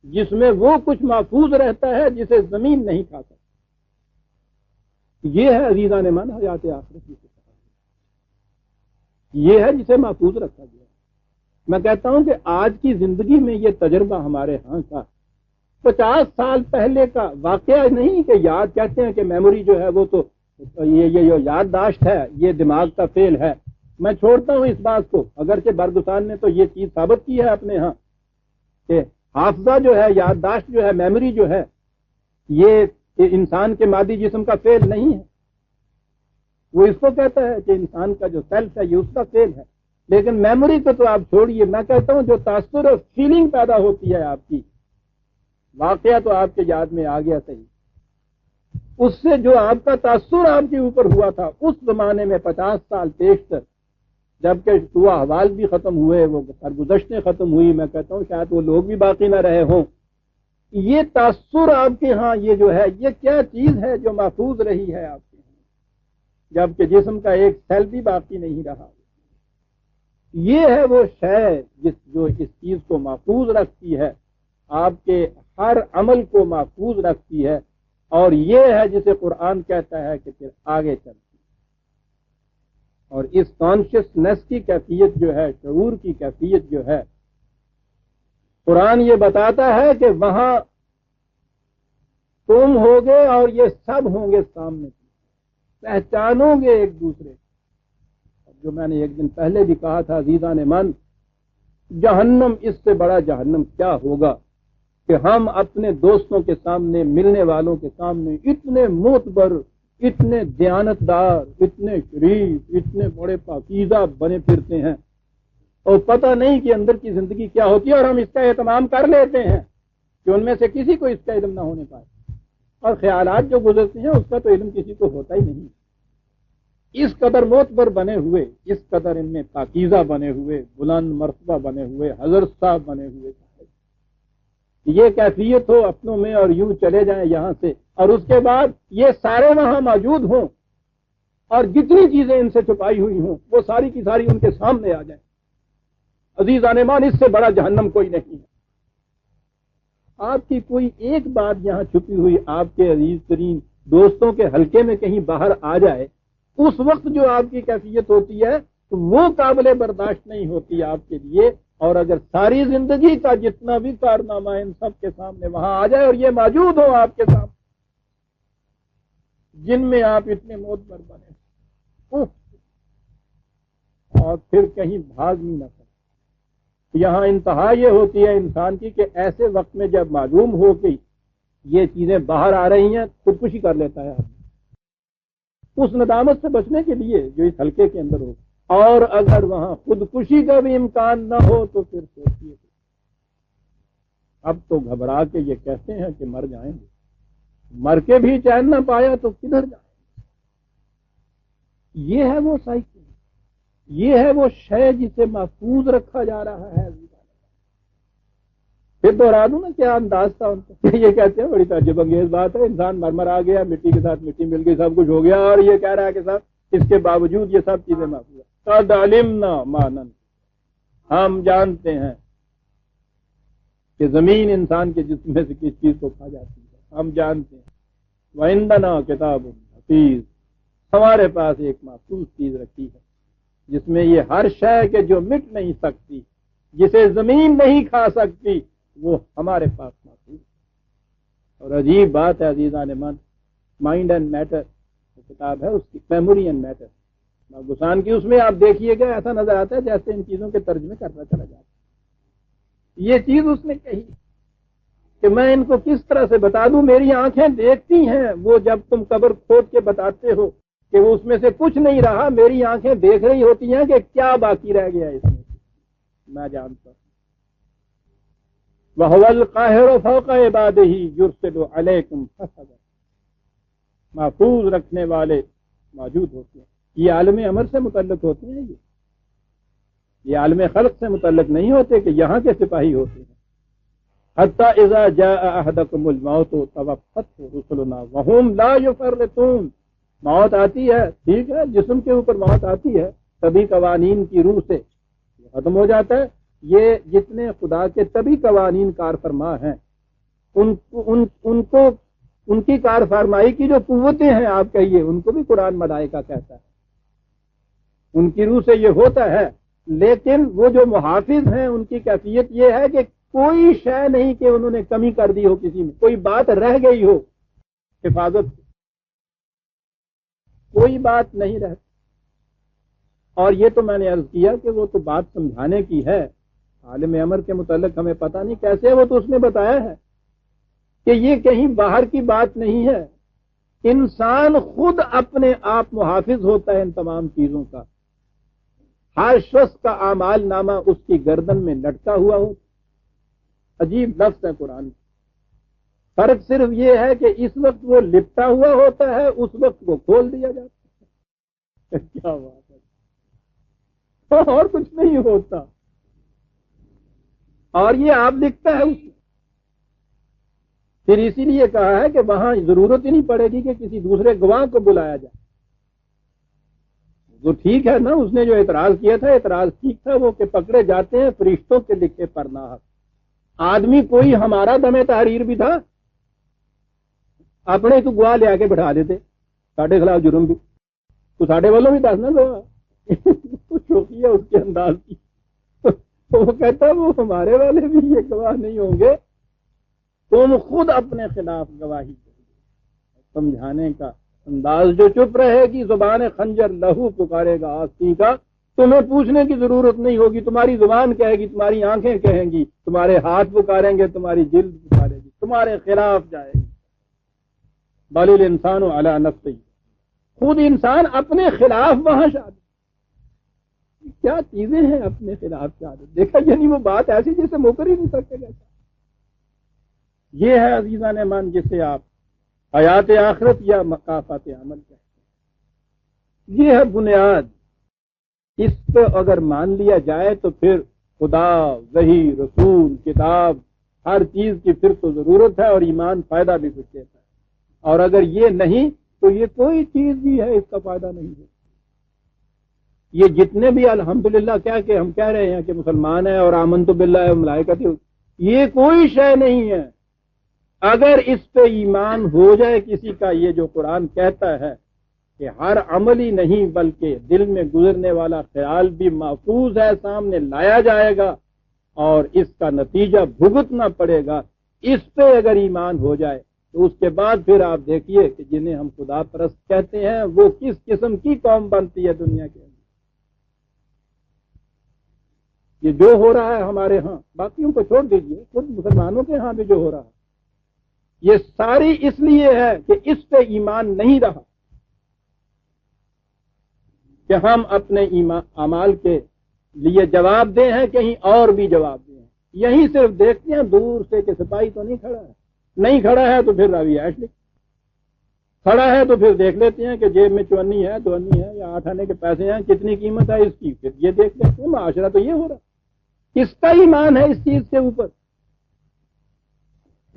جس میں وہ کچھ محفوظ رہتا ہے جسے زمین نہیں کھا سکتی. یہ ہے عزیزان من حیات آخرت کی صفات. یہ ہے جسے محفوظ رکھا گیا. میں کہتا ہوں کہ آج کی زندگی میں یہ تجربہ ہمارے ہاں کا 50 سال پہلے کا واقعہ نہیں کہ یاد کہتے ہیں کہ میموری جو ہے وہ تو یہ جو یادداشت ہے یہ دماغ کا فعل ہے. میں چھوڑتا ہوں اس بات کو، اگرچہ برگسان نے تو یہ چیز ثابت کی ہے اپنے ہاں کہ حافظہ جو ہے، یادداشت جو ہے، میموری جو ہے، یہ انسان کے مادی جسم کا فعل نہیں ہے. وہ اس کو کہتا ہے کہ انسان کا جو سیلف ہے یہ اس کا فعل ہے. لیکن میموری کو تو آپ چھوڑیے. میں کہتا ہوں جو تاثر اور فیلنگ پیدا ہوتی ہے آپ کی، واقعہ تو آپ کے یاد میں آ گیا صحیح، اس سے جو آپ کا تاثر آپ کے اوپر ہوا تھا اس زمانے میں 50 سال پیشتر، جبکہ تو احوال بھی ختم ہوئے، وہ سرگزشتیں ختم ہوئی، میں کہتا ہوں شاید وہ لوگ بھی باقی نہ رہے ہوں. یہ تاثر آپ کے ہاں یہ جو ہے یہ کیا چیز ہے جو محفوظ رہی ہے آپ کے ہاں، جبکہ جسم کا ایک سیل بھی باقی نہیں رہا. یہ ہے وہ شے جو اس چیز کو محفوظ رکھتی ہے، آپ کے ہر عمل کو محفوظ رکھتی ہے. اور یہ ہے جسے قرآن کہتا ہے کہ پھر آگے چلتی. اور اس کانشیسنیس کی کیفیت جو ہے، شعور کی کیفیت جو ہے، قرآن یہ بتاتا ہے کہ وہاں تم ہوگے اور یہ سب ہوں گے سامنے، پہچانو گے ایک دوسرے. جو میں نے ایک دن پہلے بھی کہا تھا عزیزان من، جہنم اس سے بڑا جہنم کیا ہوگا کہ ہم اپنے دوستوں کے سامنے، ملنے والوں کے سامنے اتنے معتبر، اتنے دیانتدار، اتنے شریف، اتنے بڑے پاکیزہ بنے پھرتے ہیں اور پتہ نہیں کہ اندر کی زندگی کیا ہوتی ہے. اور ہم اس کا اہتمام کر لیتے ہیں کہ ان میں سے کسی کو اس کا علم نہ ہونے پائے، اور خیالات جو گزرتے ہیں اس کا تو علم کسی کو ہوتا ہی نہیں. اس قدر معتبر بنے ہوئے، اس قدر ان میں پاکیزہ بنے ہوئے، بلند مرتبہ بنے ہوئے، حضرت صاحب بنے ہوئے، یہ کیفیت ہو اپنوں میں اور یوں چلے جائیں یہاں سے، اور اس کے بعد یہ سارے وہاں موجود ہوں اور جتنی چیزیں ان سے چھپائی ہوئی ہوں وہ ساری کی ساری ان کے سامنے آ جائیں۔ عزیزان ایمان، اس سے بڑا جہنم کوئی نہیں ہے۔ آپ کی کوئی ایک بات یہاں چھپی ہوئی آپ کے عزیز ترین دوستوں کے حلقے میں کہیں باہر آ جائے، اس وقت جو آپ کی کیفیت ہوتی ہے تو وہ قابل برداشت نہیں ہوتی آپ کے لیے، اور اگر ساری زندگی کا جتنا بھی کارنامہ ان سب کے سامنے وہاں آ جائے اور یہ موجود ہو آپ کے سامنے جن میں آپ اتنے معتبر بنے اور پھر کہیں بھاگ نہیں نہ سکتے۔ یہاں انتہا یہ ہوتی ہے انسان کی کہ ایسے وقت میں جب معلوم ہو کہ یہ چیزیں باہر آ رہی ہیں خودکشی کر لیتا ہے آدمی، اس ندامت سے بچنے کے لیے جو اس حلقے کے اندر ہو، اور اگر وہاں خودکشی کا بھی امکان نہ ہو تو پھر سوچیے اب تو گھبرا کے یہ کہتے ہیں کہ مر جائیں گے، مر کے بھی چین نہ پایا تو کدھر جائیں گے؟ یہ ہے وہ سائیکل، یہ ہے وہ شے جسے محفوظ رکھا جا رہا ہے۔ پھر دوہرا دوں نا کیا انداز تھا ان کا، یہ کہتے ہیں بڑی تعجب انگیز بات ہے، انسان مر آ گیا، مٹی کے ساتھ مٹی مل گئی، سب کچھ ہو گیا، اور یہ کہہ رہا ہے کہ صاحب اس کے باوجود یہ سب چیزیں محفوظ ہیں۔ قد علمنا ما ننقص، ہم جانتے ہیں کہ زمین انسان کے جسم میں سے کس چیز کو کھا جاتی ہے، ہم جانتے ہیں۔ وعندنا کتاب حفیظ، ہمارے پاس ایک محفوظ چیز رکھی ہے جس میں یہ ہر شے کہ جو مٹ نہیں سکتی، جسے زمین نہیں کھا سکتی، وہ ہمارے پاس محفوظ ہے۔ اور عجیب بات ہے عزیزان من، مائنڈ اینڈ میٹر کتاب ہے اس کی، میموری اینڈ میٹر گسان کی، اس میں آپ دیکھیے گا ایسا نظر آتا ہے جیسے ان چیزوں کے ترجمے کرتا چلا جاتا ہے۔ یہ چیز اس نے کہی کہ میں ان کو کس طرح سے بتا دوں، میری آنکھیں دیکھتی ہیں، وہ جب تم قبر کھود کے بتاتے ہو کہ وہ اس میں سے کچھ نہیں رہا، میری آنکھیں دیکھ رہی ہوتی ہیں کہ کیا باقی رہ گیا اس میں جانتا ہوں۔ وَهُوَ الْقَاهِرُ فَوْقَ عِبَادِهِ يُرْسِلُ عَلَيْكُمْ حَفَظًا، محفوظ رکھنے والے موجود ہوتے ہیں۔ یہ عالم امر سے متعلق ہوتے ہیں، یہ عالم خلق سے متعلق نہیں ہوتے کہ یہاں کے سپاہی ہوتے ہیں۔ حَتَّى إِذَا جَاءَ أَحَدَكُمُ الْمَوْتُ تَوَفَّتْهُ رُسُلُنَا وَهُمْ لَا يُفَرِّطُونَ، موت آتی ہے، ٹھیک ہے، جسم کے اوپر موت آتی ہے، طبی قوانین کی روح سے ختم ہو جاتا ہے۔ یہ جتنے خدا کے طبی قوانین کار فرما ہیں ان کی کار فرمائی کی جو قوتیں ہیں آپ کہیے، ان کو بھی قرآن ملائکہ کہتا ہے، ان کی روح سے یہ ہوتا ہے۔ لیکن وہ جو محافظ ہیں ان کی کیفیت یہ ہے کہ کوئی شے نہیں کہ انہوں نے کمی کر دی ہو، کسی میں کوئی بات رہ گئی ہو، حفاظت کوئی بات نہیں رہتی۔ اور یہ تو میں نے عرض کیا کہ وہ تو بات سمجھانے کی ہے، عالم امر کے متعلق ہمیں پتہ نہیں کیسے ہے، وہ تو اس نے بتایا ہے کہ یہ کہیں باہر کی بات نہیں ہے، انسان خود اپنے آپ محافظ ہوتا ہے ان تمام چیزوں کا۔ ہر شخص کا اعمال نامہ اس کی گردن میں لٹکا ہوا ہو، عجیب لفظ ہے قرآن۔ فرق صرف یہ ہے کہ اس وقت وہ لپٹا ہوا ہوتا ہے، اس وقت وہ کھول دیا جاتا ہے۔ کیا بات ہے، اور کچھ نہیں ہوتا، اور یہ آپ لکھتا ہے اس میں۔ پھر اسی لیے کہا ہے کہ وہاں ضرورت ہی نہیں پڑے گی کہ کسی دوسرے گواہ کو بلایا جائے۔ وہ ٹھیک ہے نا، اس نے جو اعتراض کیا تھا اعتراض ٹھیک تھا، وہ کہ پکڑے جاتے ہیں فرشتوں کے لکھے پر ناحق۔ آدمی کوئی ہمارا دم تحریر بھی تھا، اپنے تو گواہ لے آ کے بٹھا دیتے، ساڈے خلاف جرم بھی تو ساڈے والوں بھی دس نہ گواہ شوقیہ اس کے انداز کی۔ وہ کہتا وہ ہمارے والے بھی یہ گواہ نہیں ہوں گے، تم خود اپنے خلاف گواہی سمجھانے کا انداز جو چپ رہے گی، زبان خنجر لہو پکارے گا آستی کا، تمہیں پوچھنے کی ضرورت نہیں ہوگی، تمہاری زبان کہے گی، تمہاری آنکھیں کہیں گی، تمہارے ہاتھ پکاریں گے، تمہاری جلد پکارے گی، تمہارے خلاف جائے گی۔ بل الانسان علی نفسہ، خود انسان اپنے خلاف وہاں شہادت۔ کیا چیزیں ہیں اپنے خلاف شہادت، دیکھا یعنی وہ بات ایسی جیسے مکر ہی نہیں سکتے گا۔ یہ ہے عزیزان ایمان جسے آپ حیات آخرت یا مقافات عمل کہتے ہیں۔ یہ ہے بنیاد. اس پہ اگر مان لیا جائے تو پھر خدا، وحی، رسول، کتاب، ہر چیز کی پھر تو ضرورت ہے، اور ایمان فائدہ بھی کچھ دیتا ہے. اور اگر یہ نہیں تو یہ کوئی چیز بھی ہے اس کا فائدہ نہیں ہے. یہ جتنے بھی الحمدللہ کیا کہ ہم کہہ رہے ہیں کہ مسلمان ہیں اور آمنت باللہ و ملائکتہ، یہ کوئی شے نہیں ہے. اگر اس پہ ایمان ہو جائے کسی کا، یہ جو قرآن کہتا ہے کہ ہر عمل ہی نہیں بلکہ دل میں گزرنے والا خیال بھی محفوظ ہے، سامنے لایا جائے گا اور اس کا نتیجہ بھگتنا پڑے گا، اس پہ اگر ایمان ہو جائے تو اس کے بعد پھر آپ دیکھیے کہ جنہیں ہم خدا پرست کہتے ہیں وہ کس قسم کی قوم بنتی ہے دنیا کے اندر. یہ جو ہو رہا ہے ہمارے ہاں، باقیوں کو چھوڑ دیجئے، خود مسلمانوں کے ہاں بھی جو ہو رہا ہے، یہ ساری اس لیے ہے کہ اس پہ ایمان نہیں رہا کہ ہم اپنے اعمال کے لیے جواب دیں ہیں، کہیں اور بھی جواب دیں. یہیں صرف دیکھتے ہیں دور سے کہ سپاہی تو نہیں کھڑا ہے، نہیں کھڑا ہے تو پھر راوی عیش لکھ، کھڑا ہے تو پھر دیکھ لیتے ہیں کہ جیب میں 54 ہے، 52 ہے یا 8 آنے کے پیسے ہیں، کتنی قیمت ہے اس کی، پھر یہ دیکھ لیتے ہیں. معاشرہ تو یہ ہو رہا ہے. کس کا ایمان ہے اس چیز کے اوپر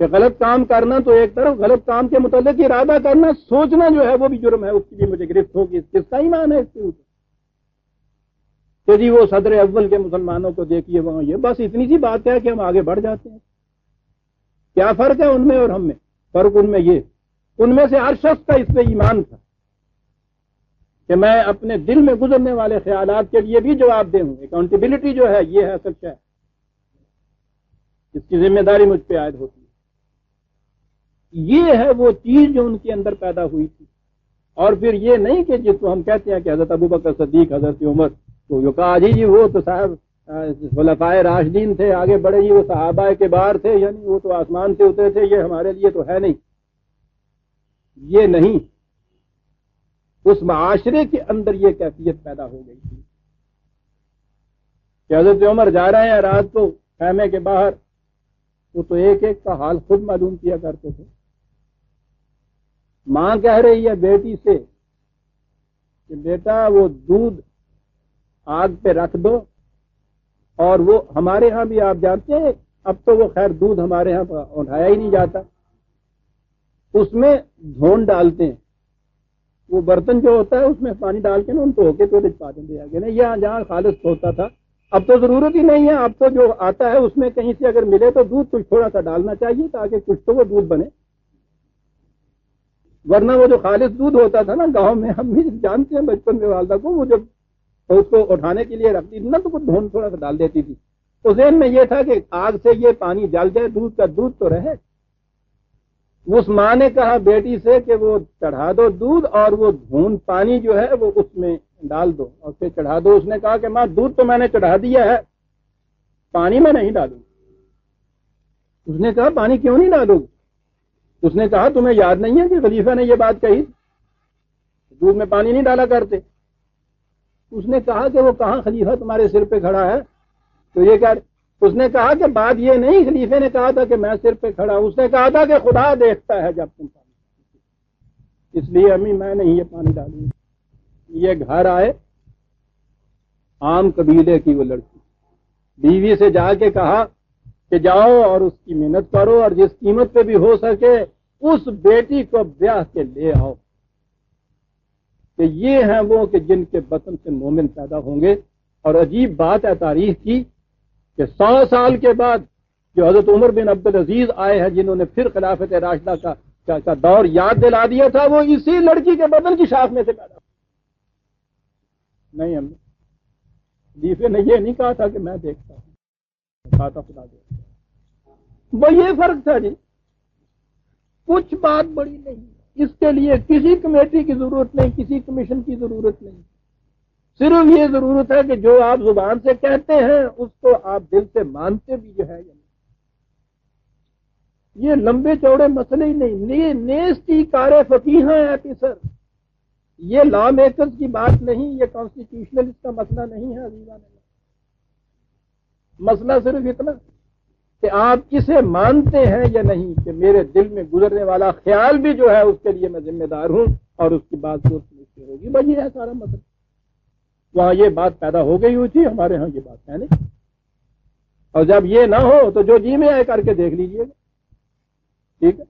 کہ غلط کام کرنا تو ایک طرف، غلط کام کے متعلق ارادہ کرنا، سوچنا جو ہے وہ بھی جرم ہے، اس کی بھی مجھے گرفت ہوگی. کس کا ایمان ہے اس کے اوپر کہ جی وہ صدر اول کے مسلمانوں کو دیکھیے وہاں، یہ بس اتنی سی بات ہے کہ ہم آگے بڑھ جاتے ہیں. کیا فرق ہے ان میں اور ہم میں؟ فرق ان میں یہ، ان میں سے ہر شخص کا اس پہ ایمان تھا کہ میں اپنے دل میں گزرنے والے خیالات کے لیے بھی جواب دے ہوں. اکاؤنٹیبلٹی جو ہے یہ ہے اصل شے، اس کی ذمہ داری مجھ پہ عائد ہوتی ہے. یہ ہے وہ چیز جو ان کے اندر پیدا ہوئی تھی. اور پھر یہ نہیں کہ جس کو ہم کہتے ہیں کہ حضرت ابوبکر صدیق، حضرت عمر، تو یہ کہا جی وہ تو صاحب خلفائے راشدین تھے، آگے بڑھے ہی وہ صحابہ کے بار تھے، یعنی وہ تو آسمان سے اترے تھے، یہ ہمارے لیے تو ہے نہیں. یہ نہیں، اس معاشرے کے اندر یہ کیفیت پیدا ہو گئی تھی کہ حضرت عمر جا رہے ہیں رات کو خیمے کے باہر، وہ تو ایک ایک کا حال خود معلوم کیا کرتے تھے. ماں کہہ رہی ہے بیٹی سے کہ بیٹا وہ دودھ آگ پہ رکھ دو، اور وہ ہمارے ہاں بھی آپ جانتے ہیں اب تو وہ خیر دودھ ہمارے ہاں اٹھایا ہی نہیں جاتا، اس میں دھون ڈالتے ہیں، وہ برتن جو ہوتا ہے اس میں پانی ڈال کے نا ان کو ہو کے تو پا دیں گے آگے. نہیں، یہاں جہاں خالص ہوتا تھا، اب تو ضرورت ہی نہیں ہے، اب تو جو آتا ہے اس میں کہیں سے اگر ملے تو دودھ کچھ تھوڑا سا ڈالنا چاہیے تاکہ کچھ تو وہ دودھ بنے. ورنہ وہ جو خالص دودھ ہوتا تھا نا گاؤں میں، ہم بھی جانتے ہیں بچپن میں والدہ کو وہ جب اس کو اٹھانے کے لیے رکھتی تھی نا تو وہ دھون تھوڑا سا ڈال دیتی تھی، تو ذہن میں یہ تھا کہ آگ سے یہ پانی جل جائے، دودھ کا دودھ تو رہے. اس ماں نے کہا بیٹی سے کہ وہ چڑھا دو دودھ اور وہ دھون پانی جو ہے وہ اس میں ڈال دو اور پھر چڑھا دو. اس نے کہا کہ ماں دودھ تو میں نے چڑھا دیا ہے، پانی میں نہیں ڈالوں. اس نے کہا پانی کیوں نہیں ڈالو؟ اس نے کہا تمہیں یاد نہیں ہے کہ خلیفہ نے یہ بات کہی دودھ میں پانی نہیں ڈالا کرتے؟ اس نے کہا کہ وہ کہاں خلیفہ تمہارے سر پہ کھڑا ہے؟ تو یہ کیا؟ اس نے کہا کہ بات یہ نہیں خلیفے نے کہا تھا کہ میں سر پہ کھڑا ہوں، اس نے کہا تھا کہ خدا دیکھتا ہے جب تم پانی، اس لیے امی میں نہیں یہ پانی ڈالوں. یہ گھر آئے عام قبیلے کی وہ لڑکی، بیوی سے جا کے کہا کہ جاؤ اور اس کی محنت کرو اور جس قیمت پہ بھی ہو سکے اس بیٹی کو بیاہ کے لے آؤ کہ یہ ہیں وہ کہ جن کے بطن سے مومن پیدا ہوں گے. اور عجیب بات ہے تاریخ کی کہ 100 سال کے بعد جو حضرت عمر بن عبدالعزیز آئے ہیں جنہوں نے پھر خلافت راشدہ کا دور یاد دلا دیا تھا، وہ اسی لڑکی کے بدن کی شاخ میں سے پیدا. نہیں، ہم نے خلیفے نے یہ نہیں کہا تھا کہ میں دیکھتا ہوں، کہا تھا خدا دیکھتا ہے. وہ یہ فرق تھا جی، کچھ بات بڑی نہیں، اس کے لیے کسی کمیٹی کی ضرورت نہیں، کسی کمیشن کی ضرورت نہیں. صرف یہ ضرورت ہے کہ جو آپ زبان سے کہتے ہیں اس کو آپ دل سے مانتے بھی جو ہے. یہ لمبے چوڑے مسئلے ہی نہیں، یہ نیستی کار فقیہاں ایفیسر، یہ لا میکرز کی بات نہیں، یہ کانسٹیٹیوشنلسٹ کا مسئلہ نہیں ہے عزیزان. مسئلہ صرف اتنا کہ آپ اسے مانتے ہیں یا نہیں کہ میرے دل میں گزرنے والا خیال بھی جو ہے اس کے لیے میں ذمہ دار ہوں اور اس کی بات سوچ کیسے ہوگی؟ بھائی یہ ہے سارا مسئلہ. وہاں یہ بات پیدا ہو گئی ہوئی تھی، ہمارے ہاں یہ بات ہے نہیں. اور جب یہ نہ ہو تو جو جی میں آئے کر کے دیکھ لیجئے گا. ٹھیک ہے،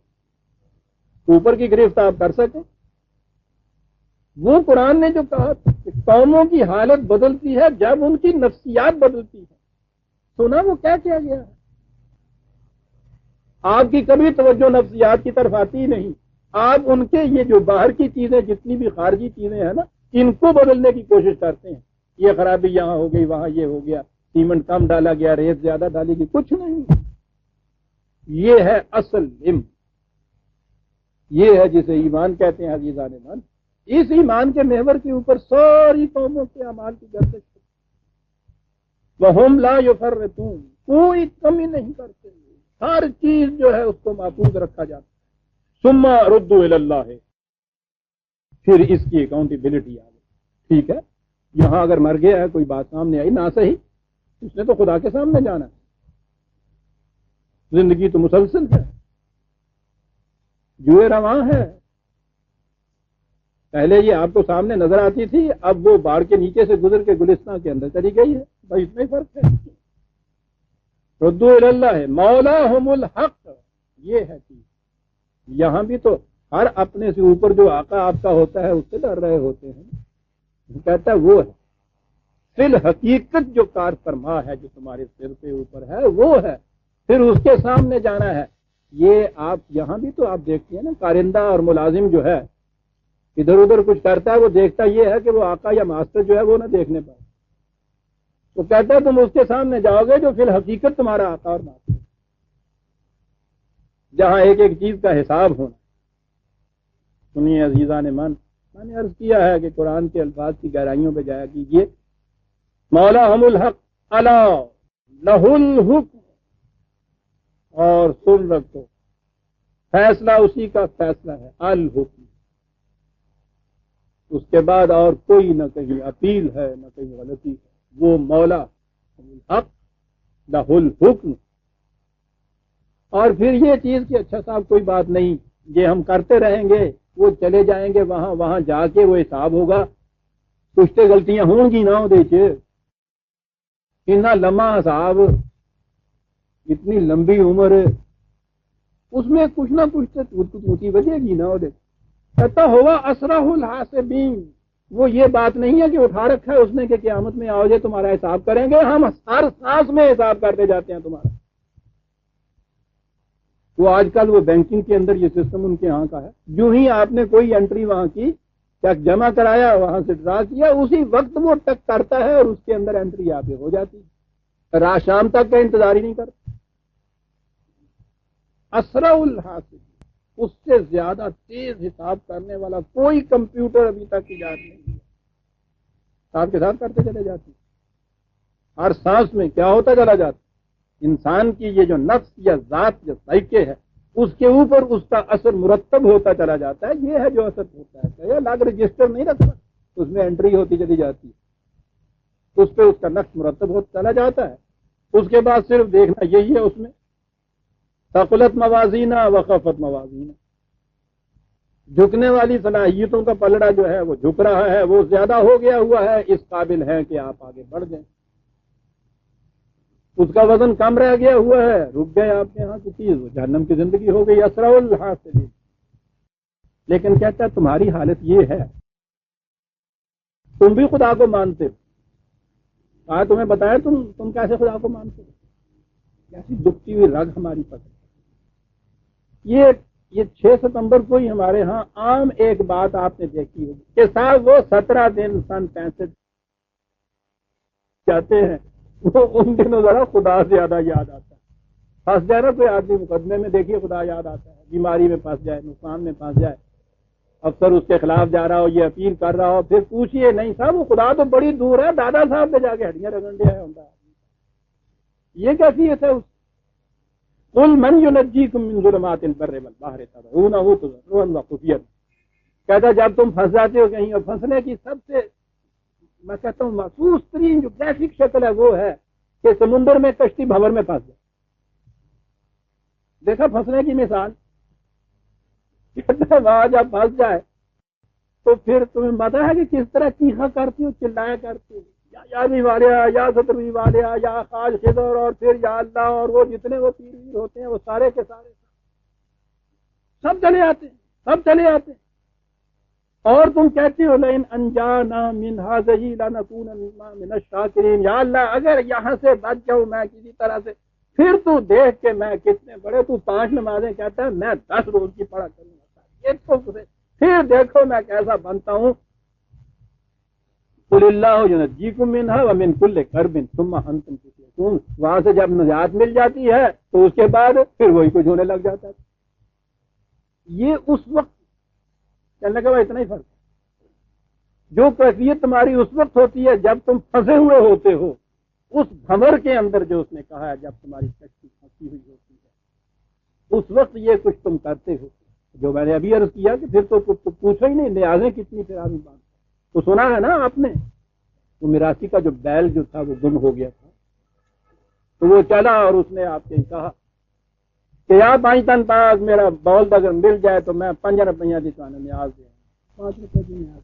اوپر کی گرفت آپ کر سکیں. وہ قرآن نے جو کہا کہ قوموں کی حالت بدلتی ہے جب ان کی نفسیات بدلتی ہے. سنا وہ کیا کیا گیا ہے؟ آپ کی کبھی توجہ نفسیات کی طرف آتی ہی نہیں. آپ ان کے یہ جو باہر کی چیزیں، جتنی بھی خارجی چیزیں ہیں نا، ان کو بدلنے کی کوشش کرتے ہیں. یہ خرابی یہاں ہو گئی، وہاں یہ ہو گیا، سیمنٹ کم ڈالا گیا، ریت زیادہ ڈالی گئی. کچھ نہیں. یہ ہے اصل علم. یہ ہے جسے ایمان کہتے ہیں عزیزان ایمان. اس ایمان کے محور کے اوپر ساری قوموں کے اعمال کی گردش. وَهُمْ لَا يُفَرِّطُونَ، کوئی کمی نہیں کرتے، ہر چیز جو ہے اس کو محفوظ رکھا جاتا ہے. ثُمَّ رُدُّوا إِلَى اللَّهِ، پھر اس کی اکاؤنٹیبلٹی آ گئی. ٹھیک ہے، یہاں اگر مر گیا ہے، کوئی بات سامنے آئی نہ صحیح، اس نے تو خدا کے سامنے جانا ہے. زندگی تو مسلسل ہے، جوئے رواں ہے. پہلے یہ آپ کو سامنے نظر آتی تھی، اب وہ باڑ کے نیچے سے گزر کے گلستان کے اندر چلی گئی ہے. بھائی اتنا ہی فرق ہے. ردوا الی اللہ مولاہم الحق، یہ ہے چیز. یہاں بھی تو ہر اپنے سے اوپر جو آقا آپ کا ہوتا ہے اس سے ڈر رہے ہوتے ہیں. کہتا ہے وہ ہے فی الحقیقت جو کار فرما ہے، جو تمہارے سر پہ اوپر ہے وہ ہے، پھر اس کے سامنے جانا ہے. یہ آپ یہاں بھی تو آپ دیکھتے ہیں نا، کارندہ اور ملازم جو ہے ادھر ادھر کچھ کرتا ہے، وہ دیکھتا یہ ہے کہ وہ آقا یا ماسٹر جو ہے وہ نہ دیکھنے پائے. وہ کہتا ہے تم اس کے سامنے جاؤ گے جو فی الحقیقت تمہارا آقا اور ماسٹر، جہاں ایک ایک چیز کا حساب ہونا. سنیے عزیزان ایمان، میں نے عرض کیا ہے کہ قرآن کے الفاظ کی گہرائیوں پہ جایا کیجیے. مولاہم الحق الا لہ الحکم، اور سن رکھو فیصلہ اسی کا فیصلہ ہے. الحکم، اس کے بعد اور کوئی نہ کہیں اپیل ہے نہ کہیں غلطی ہے. وہ مولا الحق لہ الحکم. اور پھر یہ چیز کہ اچھا صاحب کوئی بات نہیں، یہ ہم کرتے رہیں گے، وہ چلے جائیں گے وہاں جا کے وہ حساب ہوگا. کچھ تو غلطیاں ہوں گی نہ اتنا لمبا حساب، اتنی لمبی عمر، اس میں کچھ نہ کچھ تو ٹوٹی بجے گی نہ. کہتا ہوگا اسرع الحاسبین. وہ یہ بات نہیں ہے کہ اٹھا رکھا ہے اس نے کہ قیامت میں آؤ جے تمہارا حساب کریں گے. ہم ہر سانس میں حساب کرتے جاتے ہیں تمہارا. وہ آج کل وہ بینکنگ کے اندر یہ سسٹم ان کے یہاں کا ہے. جو ہی آپ نے کوئی انٹری وہاں کی، چیک جمع کرایا، وہاں سے ڈرا کیا، اسی وقت وہ ٹک کرتا ہے اور اس کے اندر انٹری آپ ہو جاتی ہے. رات شام تک کا انتظار ہی نہیں کرتا. اسرع الحاسب، اس سے زیادہ تیز حساب کرنے والا کوئی کمپیوٹر ابھی تک ایجاد نہیں ہے. ساتھ کے ساتھ کرتے چلے جاتے. ہر سانس میں کیا ہوتا چلا جاتا. انسان کی یہ جو نفس یا ذات یا سائیکے ہے، اس کے اوپر اس کا اثر مرتب ہوتا چلا جاتا ہے. یہ ہے جو اثر ہوتا ہے. الگ رجسٹر نہیں رکھتا، اس میں انٹری ہوتی چلی جاتی ہے، اس پہ اس کا نقش مرتب ہوتا چلا جاتا ہے. اس کے بعد صرف دیکھنا یہی ہے اس میں ثقلت موازینہ وخفت موازینہ. جھکنے والی صلاحیتوں کا پلڑا جو ہے وہ جھک رہا ہے، وہ زیادہ ہو گیا ہوا ہے، اس قابل ہے کہ آپ آگے بڑھ جائیں. اس کا وزن کم رہ گیا ہوا ہے، رک گئے آپ کے ہاں کی چیز، وہ جہنم کی زندگی ہو گئی. اسرع الحاسبین. لیکن کہتا ہے تمہاری حالت یہ ہے، تم بھی خدا کو مانتے ہو. تمہیں بتایا تم کیسے خدا کو مانتے ہو. کیسی دکھتی ہوئی رگ ہماری پکڑ. یہ 6 ستمبر کو ہی ہمارے ہاں عام ایک بات آپ نے دیکھی ہوگی کہ صاحب وہ 17 دن سن 65 جاتے ہیں، وہ ان دنوں ذرا خدا زیادہ یاد آتا ہے. پھنس جائے نا کوئی آدمی مقدمے میں، دیکھیے خدا یاد آتا ہے. بیماری میں پھنس جائے، نقصان میں پھنس جائے، افسر اس کے خلاف جا رہا ہو، یہ اپیل کر رہا ہو، پھر پوچھئے نہیں صاحب وہ خدا تو بڑی دور ہے، دادا صاحب پہ جا کے ہڈیاں رگڑنے آیا ہوتا ہے. یہ کیفیت ہے. قل من ينجيكم من ظلمات البر والبحر تدعونه تضرعا وخفيا. کہتا جب تم پھنس جاتے ہو کہیں، اور پھنسنے کی سب سے میں کہتا ہوں محسوس ترین جو گرافک شکل ہے وہ ہے کہ سمندر میں کشتی بھنور میں پھنس جائے. دیکھا پھنسنے کی مثال. کہتا ہے وہاں جب پھنس جائے تو پھر تمہیں پتا ہے کہ کس طرح چیخا کرتی ہو، چلایا کرتی ہو، یا بھی والیا یا ستروی والیا یا خاص خضر، اور پھر یا اللہ، اور وہ جتنے وہ پیر ویر ہوتے ہیں وہ سارے کے سارے سب چلے آتے ہیں، سب چلے آتے ہیں، اور تم کہتے ہو لئن انجانا من هذه لنكونن من الشاکرین، یا اللہ اگر یہاں سے بچ جاؤں میں کسی طرح سے، پھر تو دیکھ کے میں کتنے بڑے، تو 5 نمازیں کہتا ہے میں 10 روز کی پڑھا کروں گا، یہ تو پھر دیکھو میں کیسا بنتا ہوں۔ قل اللہ ینجیکم منها ومن کل کرب ثم انتم تشرکون، وہاں سے جب نجات مل جاتی ہے تو اس کے بعد پھر وہی کچھ ہونے لگ جاتا ہے۔ یہ اس وقت کہنے کا اتنا ہی فرق ہے، جو کیفیت تمہاری اس وقت ہوتی ہے جب تم پھنسے ہوئے ہوتے ہو اس بھنور کے اندر، جو اس نے کہا ہے جب تمہاری کشتی پھنسی ہوئی ہوتی ہے اس وقت یہ کچھ تم کرتے ہو، جو میں نے ابھی عرض کیا کہ پھر تو پوچھو ہی نہیں نیازیں کتنی پھر آدمی بات تو سنا ہے نا آپ نے، وہ میراثی کا جو بیل جو تھا وہ گم ہو گیا تھا، تو وہ چلا اور اس نے آپ سے کہا کہ یا 5 تن پاس میرا بول اگر مل جائے تو میں 5 روپیہ کی تو نیاز دے 5 روپے کی نیاز،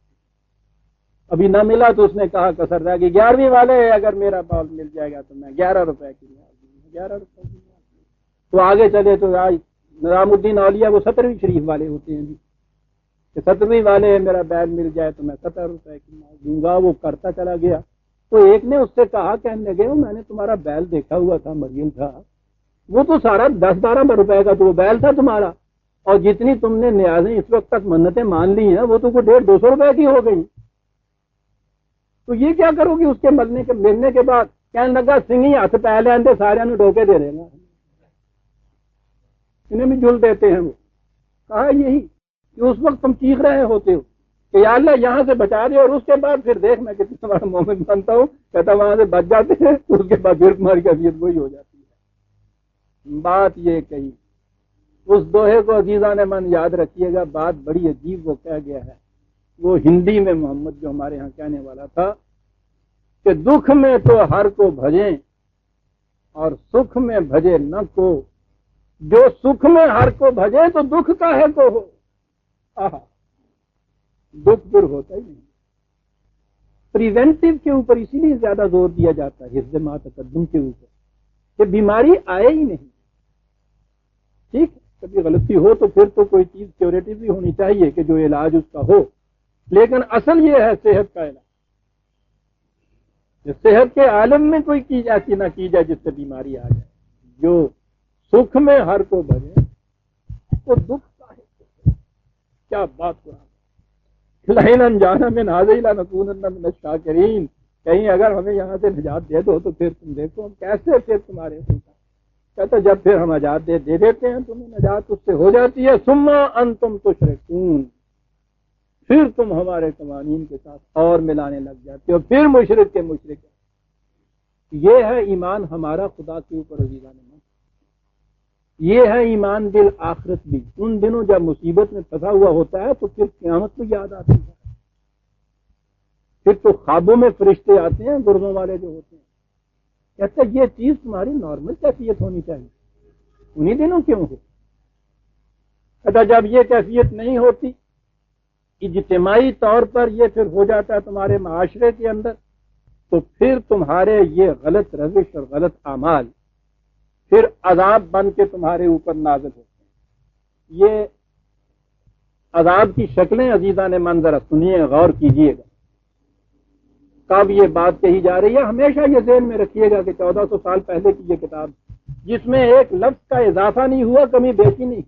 ابھی نہ ملا تو اس نے کہا کسر رہ گئی 11ویں والے اگر میرا بال مل جائے گا تو میں 11 روپے کی نیاز دوں، 11 روپے کی نیاز، تو آگے چلے تو آج نظام الدین اولیاء وہ 17ویں شریف والے ہوتے ہیں جی، کہ 17ویں والے میرا بیل مل جائے تو میں 17 روپے کی نیاز دوں گا، وہ کرتا چلا گیا، تو ایک نے اس سے کہا کہنے لگے میں نے تمہارا بیل دیکھا ہوا تھا مریم تھا، وہ تو سارا 10-12 روپے کا تو وہ بیل تھا تمہارا، اور جتنی تم نے نیازیں اس وقت تک منتیں مان لی ہیں وہ تو کوئی 150-200 روپے کی ہو گئی، تو یہ کیا کرو گی اس کے ملنے کے بعد؟ کہنے لگا سنگھی ہاتھ پہلے آندے سارے نے ڈوکے دے رہے ہیں، انہیں بھی جل دیتے ہیں وہ، کہا یہی کہ اس وقت تم چیخ رہے ہوتے ہو کہ یا اللہ یہاں سے بچا دے، اور اس کے بعد پھر دیکھ میں کتنا بڑا مومن بنتا ہوں، کہتا وہاں سے بچ جاتے ہیں تو اس کے بعد پھر تمہاری کیفیت وہی ہو جاتی ہے۔ بات یہ کہی، اس دوہے کو عزیزان من یاد رکھیے گا، بات بڑی عجیب وہ کہہ گیا ہے، وہ ہندی میں محمد جو ہمارے ہاں کہنے والا تھا کہ دکھ میں تو ہر کو بھجیں اور سکھ میں بھجے نہ کو، جو سکھ میں ہر کو بھجے تو دکھ کاہے کو ہو، دکھ پھر ہوتا ہی نہیں۔ پریونٹیو کے اوپر اسی لیے زیادہ زور دیا جاتا ہے حفظ ما تقدم کے اوپر، کہ بیماری آئے ہی نہیں، ٹھیک، کبھی غلطی ہو تو پھر تو کوئی چیز کیوریٹو بھی ہونی چاہیے کہ جو علاج اس کا ہو، لیکن اصل یہ ہے صحت کا علاج، صحت کے عالم میں کوئی چیز ایسی نہ کی جائے جس سے بیماری آ جائے، جو سکھ میں ہر کو بھجے تو دکھ کا ہے، کیا بات قرآن لئن انجانا من هذه لنكونن من الشاکرین، کہیں اگر ہمیں یہاں سے نجات دے دو تو پھر تم دیکھو ہم کیسے پھر تمہارے ہوتا، کہتا جب پھر ہم نجات دے دیتے ہیں تمہیں نجات اس سے ہو جاتی ہے، ثم انتم تشرکون، پھر تم ہمارے قوانین کے ساتھ اور ملانے لگ جاتے ہو، پھر مشرک کے مشرک۔ یہ ہے ایمان ہمارا خدا کے اوپر عزیزان من، یہ ہے ایمان بالآخرت بھی، ان دنوں جب مصیبت میں پھنسا ہوا ہوتا ہے تو پھر قیامت کو یاد آتی ہے، پھر تو خوابوں میں فرشتے آتے ہیں گردوں والے جو ہوتے ہیں، کہتے ہیں یہ چیز تمہاری نارمل کیفیت ہونی چاہیے، انہی دنوں کیوں ہو؟ کہتا جب یہ کیفیت نہیں ہوتی، اجتماعی طور پر یہ پھر ہو جاتا ہے تمہارے معاشرے کے اندر، تو پھر تمہارے یہ غلط روش اور غلط اعمال پھر عذاب بن کے تمہارے اوپر نازل ہوتے ہیں۔ یہ عذاب کی شکلیں عزیزان من ذرا سنیے، غور کیجئے گا، کب یہ بات کہی جا رہی ہے، ہمیشہ یہ ذہن میں رکھیے گا کہ 1400 سال پہلے کی یہ کتاب جس میں ایک لفظ کا اضافہ نہیں ہوا، کمی بیشی نہیں،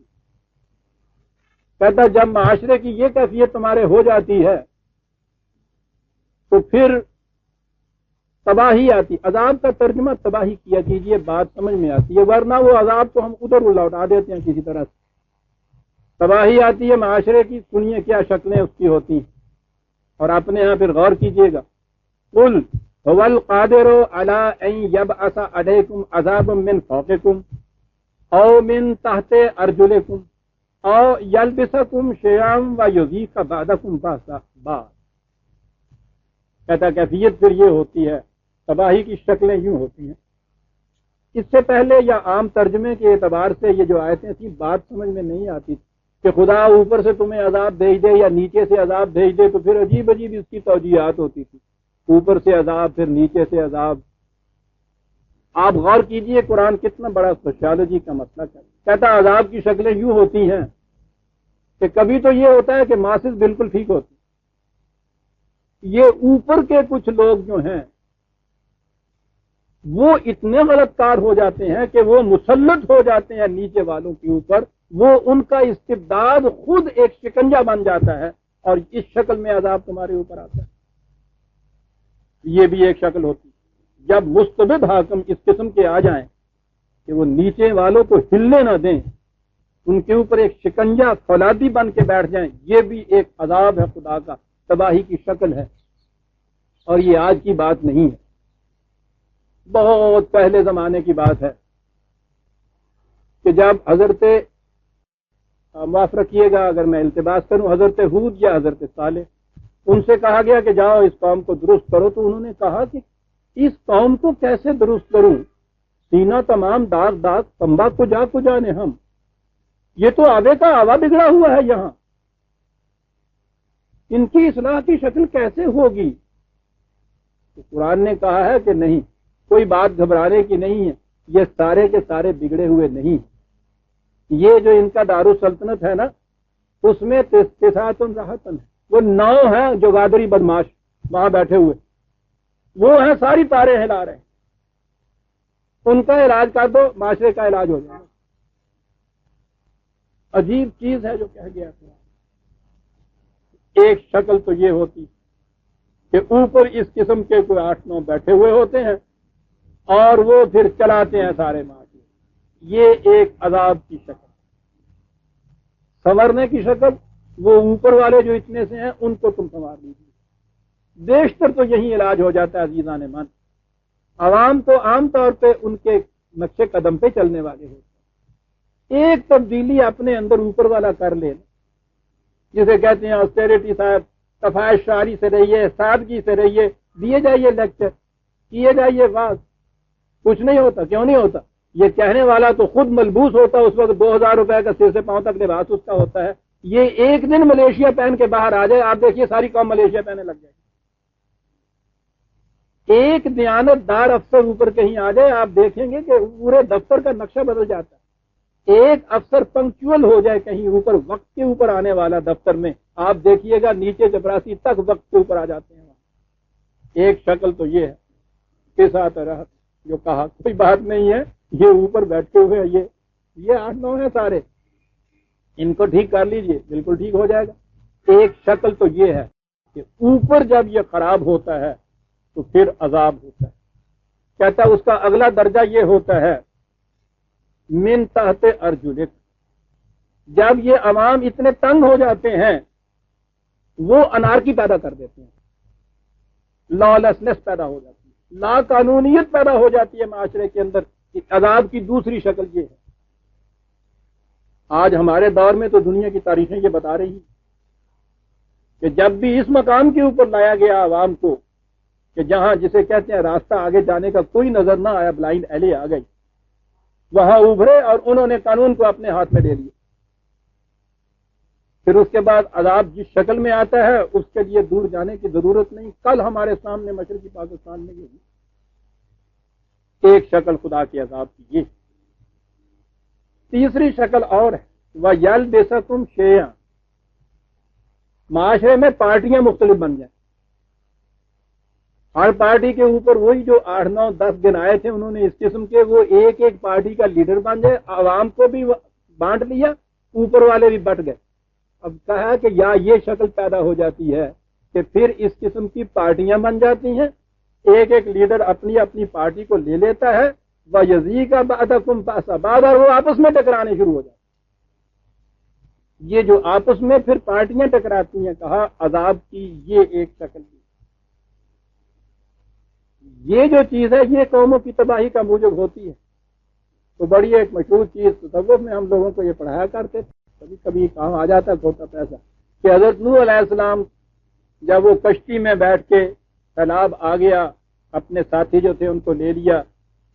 کہتا جب معاشرے کی یہ کیفیت تمہارے ہو جاتی ہے تو پھر تباہی آتی، عذاب کا ترجمہ تباہی کیا کیجئے، بات سمجھ میں آتی ہے، ورنہ وہ عذاب تو ہم ادھر لوٹا دیتے ہیں کسی طرح سے، تباہی آتی ہے معاشرے کی، سنیے کیا شکلیں اس کی ہوتی ہیں، اور اپنے ہاں پھر غور کیجئے گا، قل هو القادر على ان يبعث عليكم عذابا من فوقكم او من تحت ارجلكم او يلبسكم شيئا ويذيق بعضكم بعضا، کہتا کیفیت پھر یہ ہوتی ہے، تباہی کی شکلیں یوں ہوتی ہیں۔ اس سے پہلے یا عام ترجمے کے اعتبار سے یہ جو آیتیں تھیں بات سمجھ میں نہیں آتی تھی، کہ خدا اوپر سے تمہیں عذاب بھیج دے یا نیچے سے عذاب بھیج دے، تو پھر عجیب عجیب اس کی توجیہات ہوتی تھی، اوپر سے عذاب پھر نیچے سے عذاب۔ آپ غور کیجئے قرآن کتنا بڑا سوشیالوجی کا مسئلہ کہتا ہے عذاب کی شکلیں یوں ہوتی ہیں کہ کبھی تو یہ ہوتا ہے کہ ماسز بالکل ٹھیک ہوتی، یہ اوپر کے کچھ لوگ جو ہیں وہ اتنے غلط کار ہو جاتے ہیں کہ وہ مسلط ہو جاتے ہیں نیچے والوں کے اوپر، وہ ان کا استبداد خود ایک شکنجہ بن جاتا ہے اور اس شکل میں عذاب تمہارے اوپر آتا ہے۔ یہ بھی ایک شکل ہوتی ہے جب مستبد حاکم اس قسم کے آ جائیں کہ وہ نیچے والوں کو ہلنے نہ دیں، ان کے اوپر ایک شکنجہ فولادی بن کے بیٹھ جائیں، یہ بھی ایک عذاب ہے خدا کا، تباہی کی شکل ہے، اور یہ آج کی بات نہیں ہے، بہت پہلے زمانے کی بات ہے کہ جب حضرت، معاف رکھیے گا اگر میں التباس کروں، حضرت ہود یا حضرت صالح، ان سے کہا گیا کہ جاؤ اس قوم کو درست کرو، تو انہوں نے کہا کہ اس قوم کو کیسے درست کروں، سینہ تمام داغ داغ تمبا کو جانے ہم، یہ تو آبے کا آوا بگڑا ہوا ہے یہاں، ان کی اصلاح کی شکل کیسے ہوگی؟ تو قرآن نے کہا ہے کہ نہیں، کوئی بات گھبرانے کی نہیں ہے، یہ سارے کے سارے بگڑے ہوئے نہیں، یہ جو ان کا دارالسلطنت ہے نا، اس میں تسعۃ راحتن ہے، وہ 9 ہیں جو غادری بدماش وہاں بیٹھے ہوئے، وہ ہیں ساری تاریں ہلا رہے ہیں، ان کا علاج کر دو معاشرے کا علاج ہو جائے گا۔ عجیب چیز ہے جو کہہ گیا تھا۔ ایک شکل تو یہ ہوتی کہ اوپر اس قسم کے کوئی 8-9 بیٹھے ہوئے ہوتے ہیں اور وہ پھر چلاتے ہیں سارے معاشرے، یہ ایک عذاب کی شکل۔ سنورنے کی شکل، وہ اوپر والے جو اتنے سے ہیں ان کو تم سنوار لیجیے، بیشتر تو یہی علاج ہو جاتا ہے عزیزان من۔ عوام تو عام طور پہ ان کے نقشے قدم پہ چلنے والے ہوتے ہیں، ایک تبدیلی اپنے اندر اوپر والا کر لے، جسے کہتے ہیں آسٹیرٹی صاحب، صفائی شعری سے رہیے، سادگی سے رہیے، دیے جائیے لیکچر، کیے جائیے واز، کچھ نہیں ہوتا۔ کیوں نہیں ہوتا؟ یہ کہنے والا تو خود ملبوس ہوتا ہے، اس وقت 2000 روپے کا سر سے پاؤں تک لباس اس کا ہوتا ہے، یہ ایک دن ملیشیا پہن کے باہر آ جائے، آپ دیکھیے ساری قوم ملیشیا پہنے لگ جائے گی۔ ایک دیانت دار افسر اوپر کہیں آ جائے، آپ دیکھیں گے کہ پورے دفتر کا نقشہ بدل جاتا ہے۔ ایک افسر پنکچول ہو جائے کہیں اوپر، وقت کے اوپر آنے والا دفتر میں، آپ دیکھیے گا نیچے چپراسی تک وقت کے اوپر آ جاتے ہیں۔ ایک شکل تو یہ ہے کے ساتھ رہت جو کہا، کوئی بات نہیں ہے، یہ اوپر بیٹھے ہوئے ہیں، یہ 8-9 ہیں سارے، ان کو ٹھیک کر لیجئے، بالکل ٹھیک ہو جائے گا۔ ایک شکل تو یہ ہے کہ اوپر جب یہ خراب ہوتا ہے تو پھر عذاب ہوتا ہے۔ کہتا ہے اس کا اگلا درجہ یہ ہوتا ہے من تحت ارجلک، جب یہ عوام اتنے تنگ ہو جاتے ہیں وہ انارکی پیدا کر دیتے ہیں، لا لیسنس پیدا ہو جاتی ہے، لا قانونیت پیدا ہو جاتی ہے معاشرے کے اندر۔ عذاب کی دوسری شکل یہ ہے، آج ہمارے دور میں تو دنیا کی تاریخیں یہ بتا رہی ہیں کہ جب بھی اس مقام کے اوپر لایا گیا عوام کو کہ جہاں جسے کہتے ہیں راستہ آگے جانے کا کوئی نظر نہ آیا، بلائنڈ ایلی آ گئی، وہاں ابھرے اور انہوں نے قانون کو اپنے ہاتھ میں لے لیا۔ پھر اس کے بعد عذاب جس شکل میں آتا ہے اس کے لیے دور جانے کی ضرورت نہیں، کل ہمارے سامنے مشرقی پاکستان میں یہ ایک شکل خدا کے عذاب کی یہ۔ تیسری شکل اور ہے، وَيَلْبِسَكُمْ شَيْئًا، معاشرے میں پارٹیاں مختلف بن جائیں، ہر پارٹی کے اوپر وہی جو 8-9-10 گنائے تھے انہوں نے اس قسم کے، وہ ایک ایک پارٹی کا لیڈر بن جائے، عوام کو بھی بانٹ لیا، اوپر والے بھی بٹ گئے۔ اب کہا کہ یا یہ شکل پیدا ہو جاتی ہے کہ پھر اس قسم کی پارٹیاں بن جاتی ہیں، ایک ایک لیڈر اپنی اپنی پارٹی کو لے لیتا ہے، وَيَزِيغَ بَعْضُكُمْ بَعْضًا، بعد اور وہ آپس میں ٹکرانے شروع ہو جاتے ہیں۔ یہ جو آپس میں پھر پارٹیاں ٹکراتی ہیں، کہا عذاب کی یہ ایک شکل کی۔ یہ جو چیز ہے یہ قوموں کی تباہی کا موجب ہوتی ہے۔ تو بڑی ایک مشہور چیز تصوف میں ہم لوگوں کو یہ پڑھایا کرتے تھے، کبھی کبھی کام آ جاتا چھوٹا پیسہ، کہ حضرت نوح علیہ السلام جب وہ کشتی میں بیٹھ کے سیلاب آ گیا، اپنے ساتھی جو تھے ان کو لے لیا،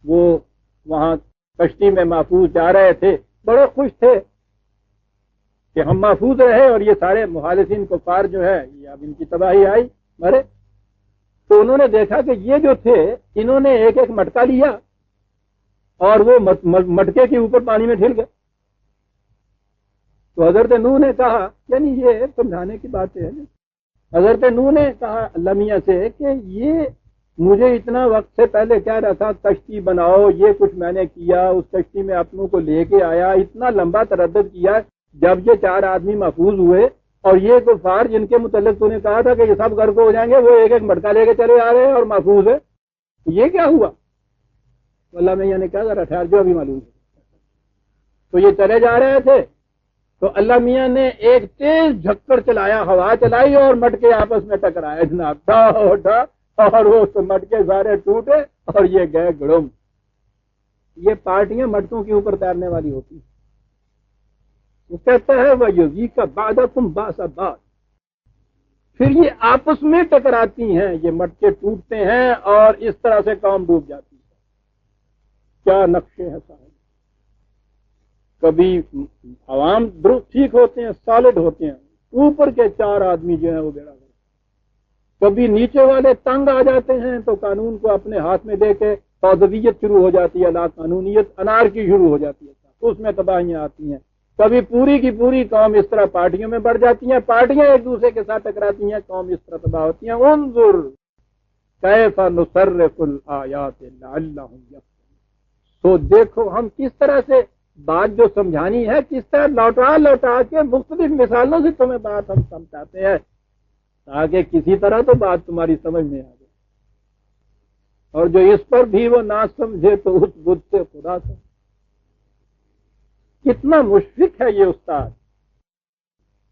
وہ وہاں کشتی میں محفوظ جا رہے تھے، بڑے خوش تھے، کہ ہم محفوظ رہے اور یہ سارے مخالفین کفار جو ہے یہ اب ان کی تباہی آئی مرے. تو انہوں نے دیکھا کہ یہ جو تھے انہوں نے ایک ایک مٹکا لیا اور وہ مٹکے کے اوپر پانی میں ڈھل گئے. تو حضرت نوح نے کہا، یعنی یہ سمجھانے کی بات ہے، حضرت نوح نے کہا اللہ میاں سے کہ یہ مجھے اتنا وقت سے پہلے کہہ رہا تھا کشتی بناؤ، یہ کچھ میں نے کیا، اس کشتی میں اپنوں کو لے کے آیا، اتنا لمبا تردد کیا، جب یہ 4 آدمی محفوظ ہوئے اور یہ کفار جن کے متعلق تو نے کہا تھا کہ یہ سب گھر کو ہو جائیں گے، وہ ایک ایک مٹکا لے کے چلے آ رہے ہیں اور محفوظ ہے، یہ کیا ہوا؟ تو اللہ میاں نے کہا ذرا ٹھہر جو ابھی معلوم ہے. تو یہ چلے جا رہے تھے تو اللہ میاں نے ایک تیز جھکڑ چلایا، ہوا چلائی اور مٹکے آپس میں ٹکرائے جناب، ڈا اور وہ مٹکے سارے ٹوٹے اور یہ گئے گڑم. یہ پارٹیاں مٹکوں کے اوپر تیرنے والی ہوتی ہیں. وہ کہتا ہے وَيُذِيقَ بَعْضَكُمْ بَأْسَ بَعْضٍ، پھر یہ آپس میں ٹکراتی ہیں، یہ مٹکے ٹوٹتے ہیں اور اس طرح سے قوم ڈوب جاتی ہے. کیا نقشے ہیں صاحب. کبھی عوام درست ٹھیک ہوتے ہیں، سالڈ ہوتے ہیں، اوپر کے 4 آدمی جو ہیں وہ بیڑا کرتے ہیں. کبھی نیچے والے تنگ آ جاتے ہیں تو قانون کو اپنے ہاتھ میں دے کے فوضویت شروع ہو جاتی ہے، لا قانونیت انار کی شروع ہو جاتی ہے، اس میں تباہیاں آتی ہیں. کبھی پوری کی پوری قوم اس طرح پارٹیوں میں بڑھ جاتی ہیں، پارٹیاں ایک دوسرے کے ساتھ ٹکراتی ہیں، قوم اس طرح تباہ ہوتی ہیں. انظر کیف نصرف الآیات لعلہم یفقہون. تو دیکھو ہم کس طرح سے بات جو سمجھانی ہے کس طرح لوٹا لوٹا کے مختلف مثالوں سے تمہیں بات ہم سمجھاتے ہیں تاکہ کسی طرح تو بات تمہاری سمجھ میں آ جائے. اور جو اس پر بھی وہ نہ سمجھے تو اس بدھ سے خدا سمجھے. کتنا مشفق ہے یہ استاد،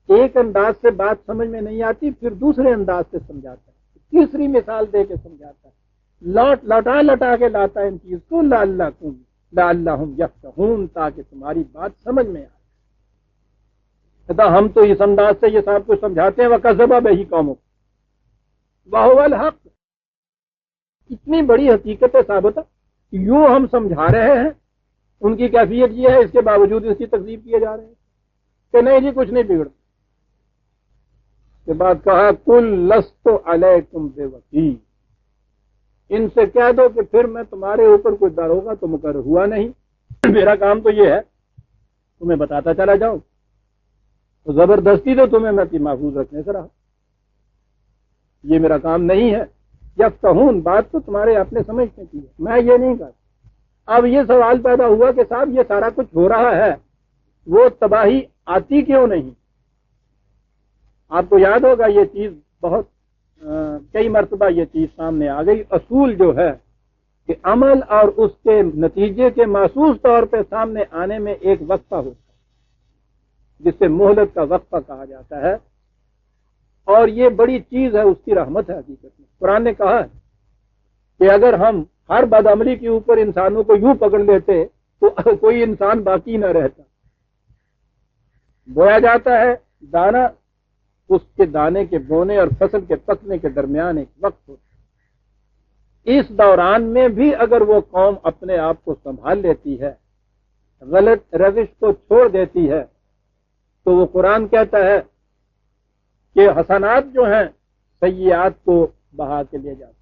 ایک انداز سے بات سمجھ میں نہیں آتی پھر دوسرے انداز سے سمجھاتا ہے، تیسری مثال دے کے سمجھاتا ہے، لوٹا لوٹا کے لاتا ہے ان چیز کو لعلہم یفقہون، تاکہ تمہاری بات سمجھ میں آئے. کہتا ہم تو اس انداز سے یہ سب کچھ سمجھاتے ہیں وَكَذَّبَ بِهِ قَوْمُكَ وَهُوَ الْحَقُّ. اتنی بڑی حقیقت ہے ثابت ہے، یوں ہم سمجھا رہے ہیں، ان کی کیفیت یہ ہے، اس کے باوجود اس کی تکذیب کیے جا رہے ہیں کہ نہیں جی کچھ نہیں بگڑ. کے بعد کہا قُل لَسْتُ عَلَيْكُمْ بِوَكِيلٍ، ان سے کہہ دو کہ پھر میں تمہارے اوپر کوئی داروغہ تو مقرر ہوا نہیں، میرا کام تو یہ ہے تمہیں بتاتا چلا جاؤں، تو زبردستی تو تمہیں میں محفوظ رکھنے سے رہا، یہ میرا کام نہیں ہے. یفقہون، بات تو تمہارے اپنے سمجھنے کی ہے، میں یہ نہیں کرتا. اب یہ سوال پیدا ہوا کہ صاحب یہ سارا کچھ ہو رہا ہے، وہ تباہی آتی کیوں نہیں؟ آپ کو یاد ہوگا یہ چیز بہت کئی مرتبہ یہ چیز سامنے آ گئی. اصول جو ہے کہ عمل اور اس کے نتیجے کے محسوس طور پہ سامنے آنے میں ایک وقفہ ہوتا ہے جس سے مہلت کا وقفہ کہا جاتا ہے، اور یہ بڑی چیز ہے، اس کی رحمت ہے. حقیقت میں قرآن نے کہا ہے کہ اگر ہم ہر بدعملی کے اوپر انسانوں کو یوں پکڑ لیتے تو کوئی انسان باقی نہ رہتا. بویا جاتا ہے دانا، اس کے دانے کے بونے اور فصل کے پکنے کے درمیان ایک وقت ہوتا ہے. اس دوران میں بھی اگر وہ قوم اپنے آپ کو سنبھال لیتی ہے، غلط روش کو چھوڑ دیتی ہے، تو وہ قرآن کہتا ہے کہ حسنات جو ہیں سیئات کو بہا کے لے جاتی ہیں.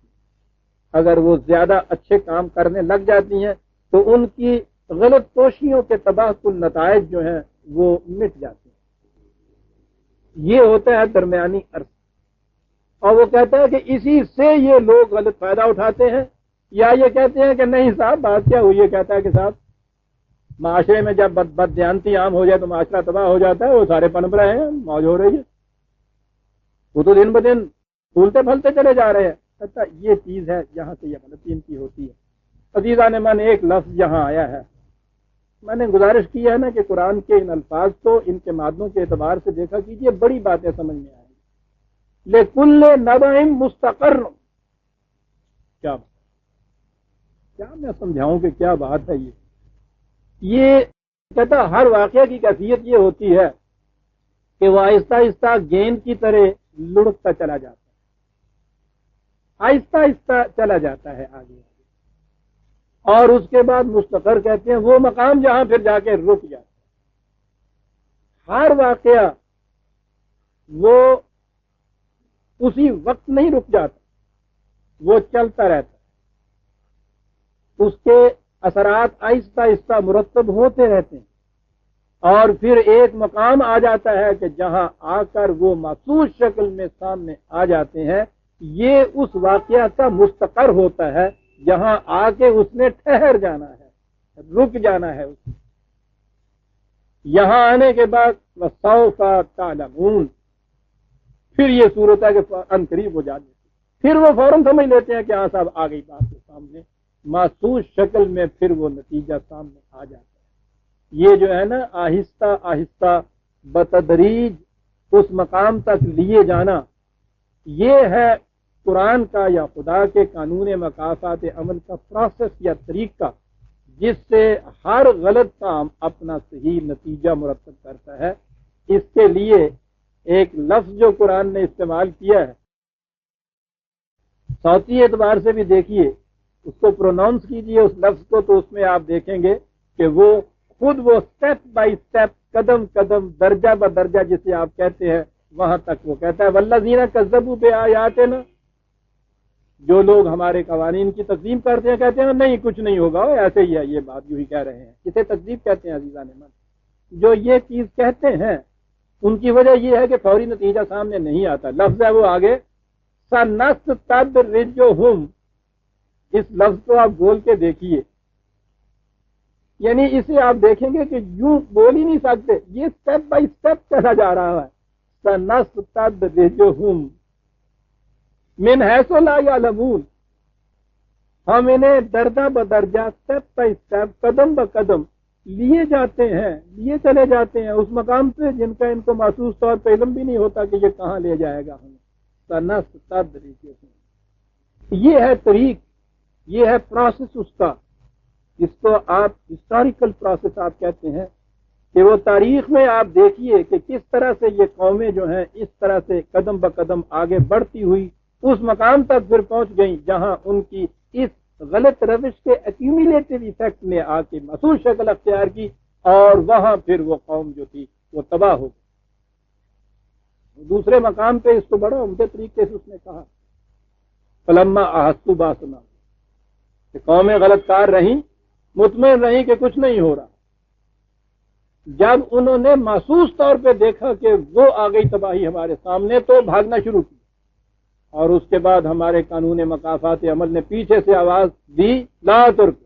اگر وہ زیادہ اچھے کام کرنے لگ جاتی ہیں تو ان کی غلط کوششوں کے تباہ کن نتائج جو ہیں وہ مٹ جاتے ہیں. یہ ہوتا ہے درمیانی عرصہ. اور وہ کہتا ہے کہ اسی سے یہ لوگ غلط فائدہ اٹھاتے ہیں، یا یہ کہتے ہیں کہ نہیں صاحب بات کیا ہوئی ہے. کہتا ہے کہ صاحب معاشرے میں جب بددیانتی عام ہو جائے تو معاشرہ تباہ ہو جاتا ہے، وہ سارے پنپ رہے ہیں، موج ہو رہی ہے، وہ تو دن بدن پھولتے پھلتے چلے جا رہے ہیں. کہتا یہ چیز ہے جہاں سے یہ غلطی ان کی ہوتی ہے. عزیزان من، ایک لفظ یہاں آیا ہے، میں نے گزارش کی ہے نا کہ قرآن کے ان الفاظ کو ان کے مادوں کے اعتبار سے دیکھا کیجیے، بڑی باتیں سمجھ میں آئیں گی. لِكُلِّ نَبَإٍ مُسْتَقَرٌّ، کیا میں سمجھاؤں کہ کیا بات ہے. یہ کہتا ہر واقعہ کی کیفیت یہ ہوتی ہے کہ وہ آہستہ آہستہ گیند کی طرح لڑکتا چلا جاتا ہے، آہستہ آہستہ چلا جاتا ہے آگے، اور اس کے بعد مستقر کہتے ہیں وہ مقام جہاں پھر جا کے رک جاتا ہے. ہر واقعہ وہ اسی وقت نہیں رک جاتا، وہ چلتا رہتا ہے، اس کے اثرات آہستہ آہستہ مرتب ہوتے رہتے ہیں، اور پھر ایک مقام آ جاتا ہے کہ جہاں آ کر وہ محسوس شکل میں سامنے آ جاتے ہیں۔ یہ اس واقعہ کا مستقر ہوتا ہے جہاں آ کے اس نے ٹھہر جانا ہے، رک جانا ہے۔ یہاں آنے کے بعد وَسَوْفَ تَعْلَمُونَ، پھر یہ صورت ہے کہ ان قریب ہو جاتی، پھر وہ فوراً سمجھ لیتے ہیں کہ ہاں صاحب آ گئی بات کے سامنے، محسوس شکل میں پھر وہ نتیجہ سامنے آ جاتا ہے۔ یہ جو ہے نا آہستہ آہستہ بتدریج اس مقام تک لیے جانا، یہ ہے قرآن کا یا خدا کے قانون مکافات عمل کا پروسیس یا طریقہ، جس سے ہر غلط کام اپنا صحیح نتیجہ مرتب کرتا ہے۔ اس کے لیے ایک لفظ جو قرآن نے استعمال کیا ہے، صوتی اعتبار سے بھی دیکھیے، اس کو پروناؤنس کیجئے اس لفظ کو، تو اس میں آپ دیکھیں گے کہ وہ خود وہ سٹیپ بائی سٹیپ، قدم قدم، درجہ بدرجہ جسے آپ کہتے ہیں، وہاں تک وہ کہتا ہے والذین کذبوا بآیاتنا، جو لوگ ہمارے قوانین کی تکذیب کرتے ہیں، کہتے ہیں نہیں کچھ نہیں ہوگا، ایسے ہی ہے، یہ بات یوں ہی کہہ رہے ہیں، اسے تکذیب کہتے ہیں عزیزان من۔ جو یہ چیز کہتے ہیں ان کی وجہ یہ ہے کہ فوری نتیجہ سامنے نہیں آتا۔ لفظ ہے وہ آگے سَنَسْتَدْرِجُهُمْ، اس لفظ کو آپ بول کے دیکھیے، یعنی اسے آپ دیکھیں گے کہ یوں بول ہی نہیں سکتے، یہ سٹیپ بائی سٹیپ چلا جا رہا ہے۔ سَنَسْتَدْرِجُهُمْ من حیث لا یعلمون، ہم انہیں درجہ بدرجہ، سٹیپ بائی سٹیپ، قدم بقدم لیے جاتے ہیں، لیے چلے جاتے ہیں اس مقام پہ جن کا ان کو محسوس طور پہ علم بھی نہیں ہوتا کہ یہ کہاں لے جائے گا ہمیں۔ یہ ہے طریق، یہ ہے پروسیس اس کا، جس کو آپ ہسٹوریکل پروسیس آپ کہتے ہیں، کہ وہ تاریخ میں آپ دیکھیے کہ کس طرح سے یہ قومیں جو ہیں اس طرح سے قدم بقدم آگے بڑھتی ہوئی اس مقام تک پھر پہنچ گئیں جہاں ان کی اس غلط روش کے ایکیومولیٹو ایفیکٹ نے آ کے محسوس شکل اختیار کی، اور وہاں پھر وہ قوم جو تھی وہ تباہ ہو گئی۔ دوسرے مقام پہ اس کو بڑا عمدہ طریقے سے اس نے کہا فلما احسوا باسنا، کہ قومیں غلط کار رہیں، مطمئن رہیں کہ کچھ نہیں ہو رہا، جب انہوں نے محسوس طور پہ دیکھا کہ وہ آ گئی تباہی ہمارے سامنے، تو بھاگنا شروع کی، اور اس کے بعد ہمارے قانون مکافات عمل نے پیچھے سے آواز دی لا ترک،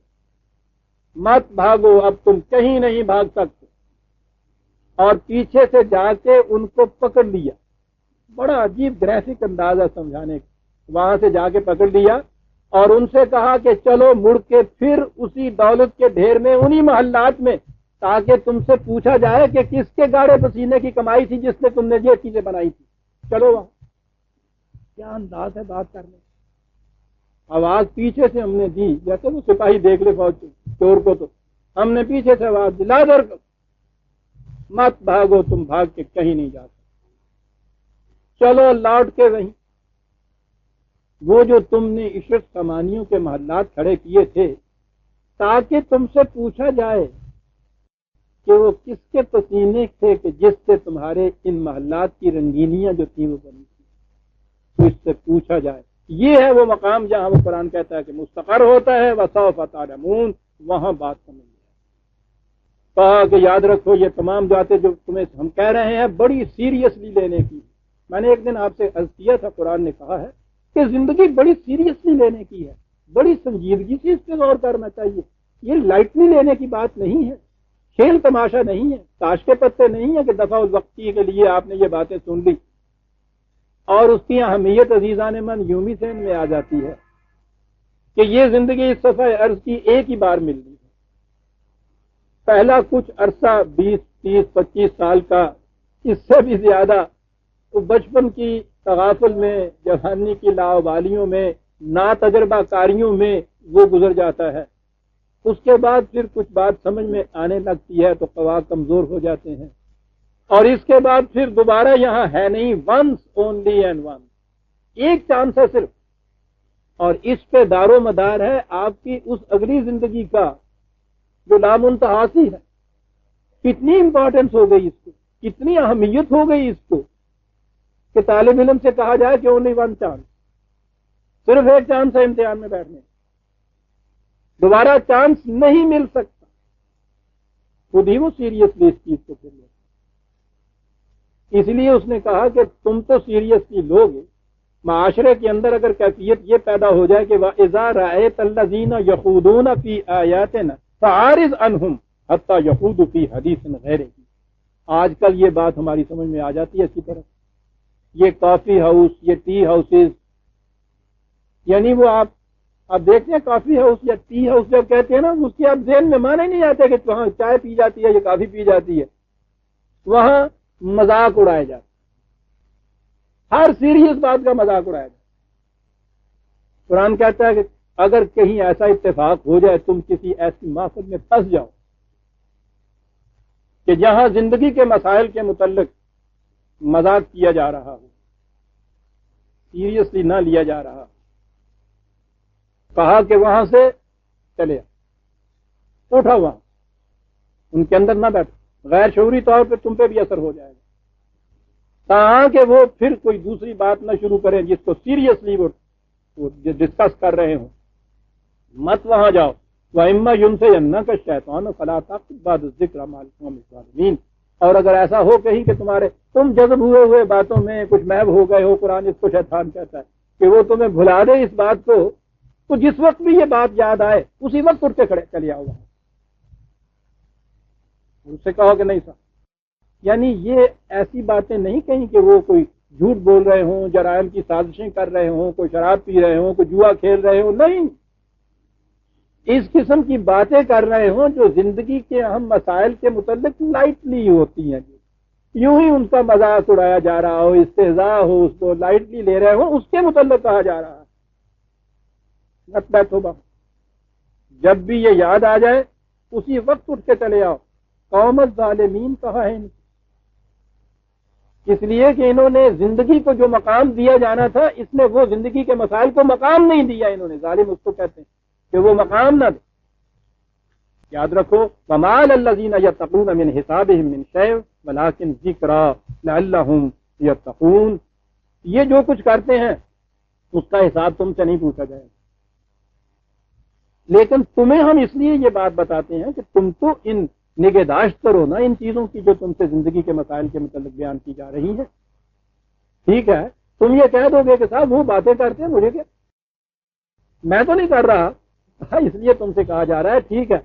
مت بھاگو، اب تم کہیں نہیں بھاگ سکتے، اور پیچھے سے جا کے ان کو پکڑ لیا۔ بڑا عجیب گرافک انداز ہے سمجھانے کا، وہاں سے جا کے پکڑ لیا اور ان سے کہا کہ چلو مڑ کے پھر اسی دولت کے ڈھیر میں، انہی محلات میں، تاکہ تم سے پوچھا جائے کہ کس کے گاڑے پسینے کی کمائی تھی جس نے تم نے یہ چیزیں بنائی تھی، چلو وہاں۔ کیا انداز ہے بات کرنے، آواز پیچھے سے ہم نے دی، جیسے وہ سپاہی دیکھ لے فوج چور کو، تو ہم نے پیچھے سے آواز دی لا در، مت بھاگو، تم بھاگ کے کہیں نہیں جا سکتے، چلو لوٹ کے وہیں وہ جو تم نے عشرت کمانیوں کے محلات کھڑے کیے تھے، تاکہ تم سے پوچھا جائے کہ وہ کس کے پسینے تھے کہ جس سے تمہارے ان محلات کی رنگینیاں جو تھیں وہ بنی تھی، تو اس سے پوچھا جائے۔ یہ ہے وہ مقام جہاں وہ قرآن کہتا ہے کہ مستقر ہوتا ہے وسوف تعلمون، وہاں بات سمجھ لیا۔ کہا کہ یاد رکھو یہ تمام باتیں جو تمہیں ہم کہہ رہے ہیں بڑی سیریسلی لینے کی۔ میں نے ایک دن آپ سے عرض کیا تھا، قرآن نے کہا ہے کہ زندگی بڑی سیریسلی لینے کی ہے، بڑی سنجیدگی سے اس پہ غور کرنا چاہیے، یہ لائٹلی لینے کی بات نہیں ہے، کھیل تماشا نہیں ہے، تاش کے پتے نہیں ہے کہ دفعہ الوقتی کے لیے آپ نے یہ باتیں سن لی اور اس کی اہمیت عزیزان من یومی ذہن میں آ جاتی ہے کہ یہ زندگی اس صفحہ عرض کی ایک ہی بار مل رہی ہے۔ پہلا کچھ عرصہ 20 30 25 سال کا، اس سے بھی زیادہ تو بچپن کی تغافل میں، جوانی کی لاابالیوں میں، نا تجربہ کاریوں میں وہ گزر جاتا ہے۔ اس کے بعد پھر کچھ بات سمجھ میں آنے لگتی ہے تو قوا کمزور ہو جاتے ہیں، اور اس کے بعد پھر دوبارہ یہاں ہے نہیں، ونس اونلی اینڈ ونس، ایک چانس ہے صرف، اور اس پہ دار و مدار ہے آپ کی اس اگلی زندگی کا جو لامنتہا سی ہے۔ کتنی امپورٹنس ہو گئی اس کو، کتنی اہمیت ہو گئی اس کو کہ طالب علم سے کہا جائے کہ اونلی ون چانس، صرف ایک چانس ہے امتحان میں بیٹھنے، دوبارہ چانس نہیں مل سکتا، خود ہی وہ سیریسلی اس چیز کو پھر لے۔ اس لیے اس نے کہا کہ تم تو سیریسلی لوگ، معاشرے کے اندر اگر کیفیت یہ پیدا ہو جائے کہ وَإِذَا رَأَيْتَ الَّذِينَ يَخُوضُونَ فِي آيَاتِنَا فَأَعْرِضْ عَنْهُمْ حَتَّى يَخُوضُوا فِي حَدِيثٍ غَيْرِهِ۔ آج کل یہ بات ہماری سمجھ میں آ جاتی ہے اسی طرح، یہ کافی ہاؤس، یہ ٹی ہاؤسز، یعنی وہ آپ دیکھتے ہیں کافی ہاؤس یا ٹی ہاؤس جب کہتے ہیں نا، اس کے آپ ذہن میں مانے نہیں آتے کہ وہاں چائے پی جاتی ہے یا کافی پی جاتی ہے، وہاں مذاق اڑایا جاتا ہے، ہر سیریس بات کا مذاق اڑایا جاتا ہے۔ قرآن کہتا ہے کہ اگر کہیں ایسا اتفاق ہو جائے، تم کسی ایسی محفل میں پھنس جاؤ کہ جہاں زندگی کے مسائل کے متعلق مذاق کیا جا رہا ہو، سیریسلی نہ لیا جا رہا، کہا کہ وہاں سے چلے اٹھا، وہاں ان کے اندر نہ بیٹھو، غیر شعوری طور پہ تم پہ بھی اثر ہو جائے گا، تاکہ وہ پھر کوئی دوسری بات نہ شروع کریں جس کو سیریسلی وہ ڈسکس کر رہے ہوں، مت وہاں جاؤ۔ وَإِمَّا يُنْسِيَنَّكَ الشَّيْطَانُ فَلَا تَقْعُدْ بَعْدَ الذِّكْرَىٰ مَعَ الْقَوْمِ الظَّالِمِينَ۔ اور اگر ایسا ہو کہیں کہ تم جذب ہوئے باتوں میں کچھ محو ہو گئے ہو، قرآن اس کو شیطان کہتا ہے کہ وہ تمہیں بھلا دے اس بات کو، تو جس وقت بھی یہ بات یاد آئے اسی وقت اٹھ کے کھڑے چلے آؤ وہاں، اس سے کہو کہ نہیں صاحب، یعنی یہ ایسی باتیں نہیں کہیں کہ وہ کوئی جھوٹ بول رہے ہوں، جرائم کی سازشیں کر رہے ہوں، کوئی شراب پی رہے ہوں، کوئی جوا کھیل رہے ہوں، نہیں، اس قسم کی باتیں کر رہے ہوں جو زندگی کے اہم مسائل کے متعلق لائٹلی ہوتی ہیں، یوں ہی ان کا مذاق اڑایا جا رہا ہو، استہزاء ہو، اس کو لائٹلی لے رہے ہوں، اس کے متعلق کہا جا رہا ہے مت بیٹھو با، جب بھی یہ یاد آ جائے اسی وقت اٹھ کے چلے آؤ۔ قوم الظالمین کہا ہے اس لیے کہ انہوں نے زندگی کو جو مقام دیا جانا تھا، اس نے وہ زندگی کے مسائل کو مقام نہیں دیا، انہوں نے، ظالم اس کو کہتے ہیں کہ وہ مقام نہ دے۔ یاد رکھو وَمَا لِلَّذِينَ يَتَّقُونَ مِنْ حِسَابِهِمْ مِنْ شَيْءٍ وَلَٰكِنْ ذِكْرَىٰ لَعَلَّهُمْ يَتَّقُونَ۔ یہ جو کچھ کرتے ہیں اس کا حساب تم سے نہیں پوچھا جائے گا، لیکن تمہیں ہم اس لیے یہ بات بتاتے ہیں کہ تم تو ان نگہداشت کرو نا ان چیزوں کی جو تم سے زندگی کے مسائل کے متعلق بیان کی جا رہی ہیں۔ ٹھیک ہے، تم یہ کہہ دو گے کہ صاحب وہ باتیں کرتے ہیں، مجھے کیا، میں تو نہیں کر رہا، اس لیے تم سے کہا جا رہا ہے ٹھیک ہے،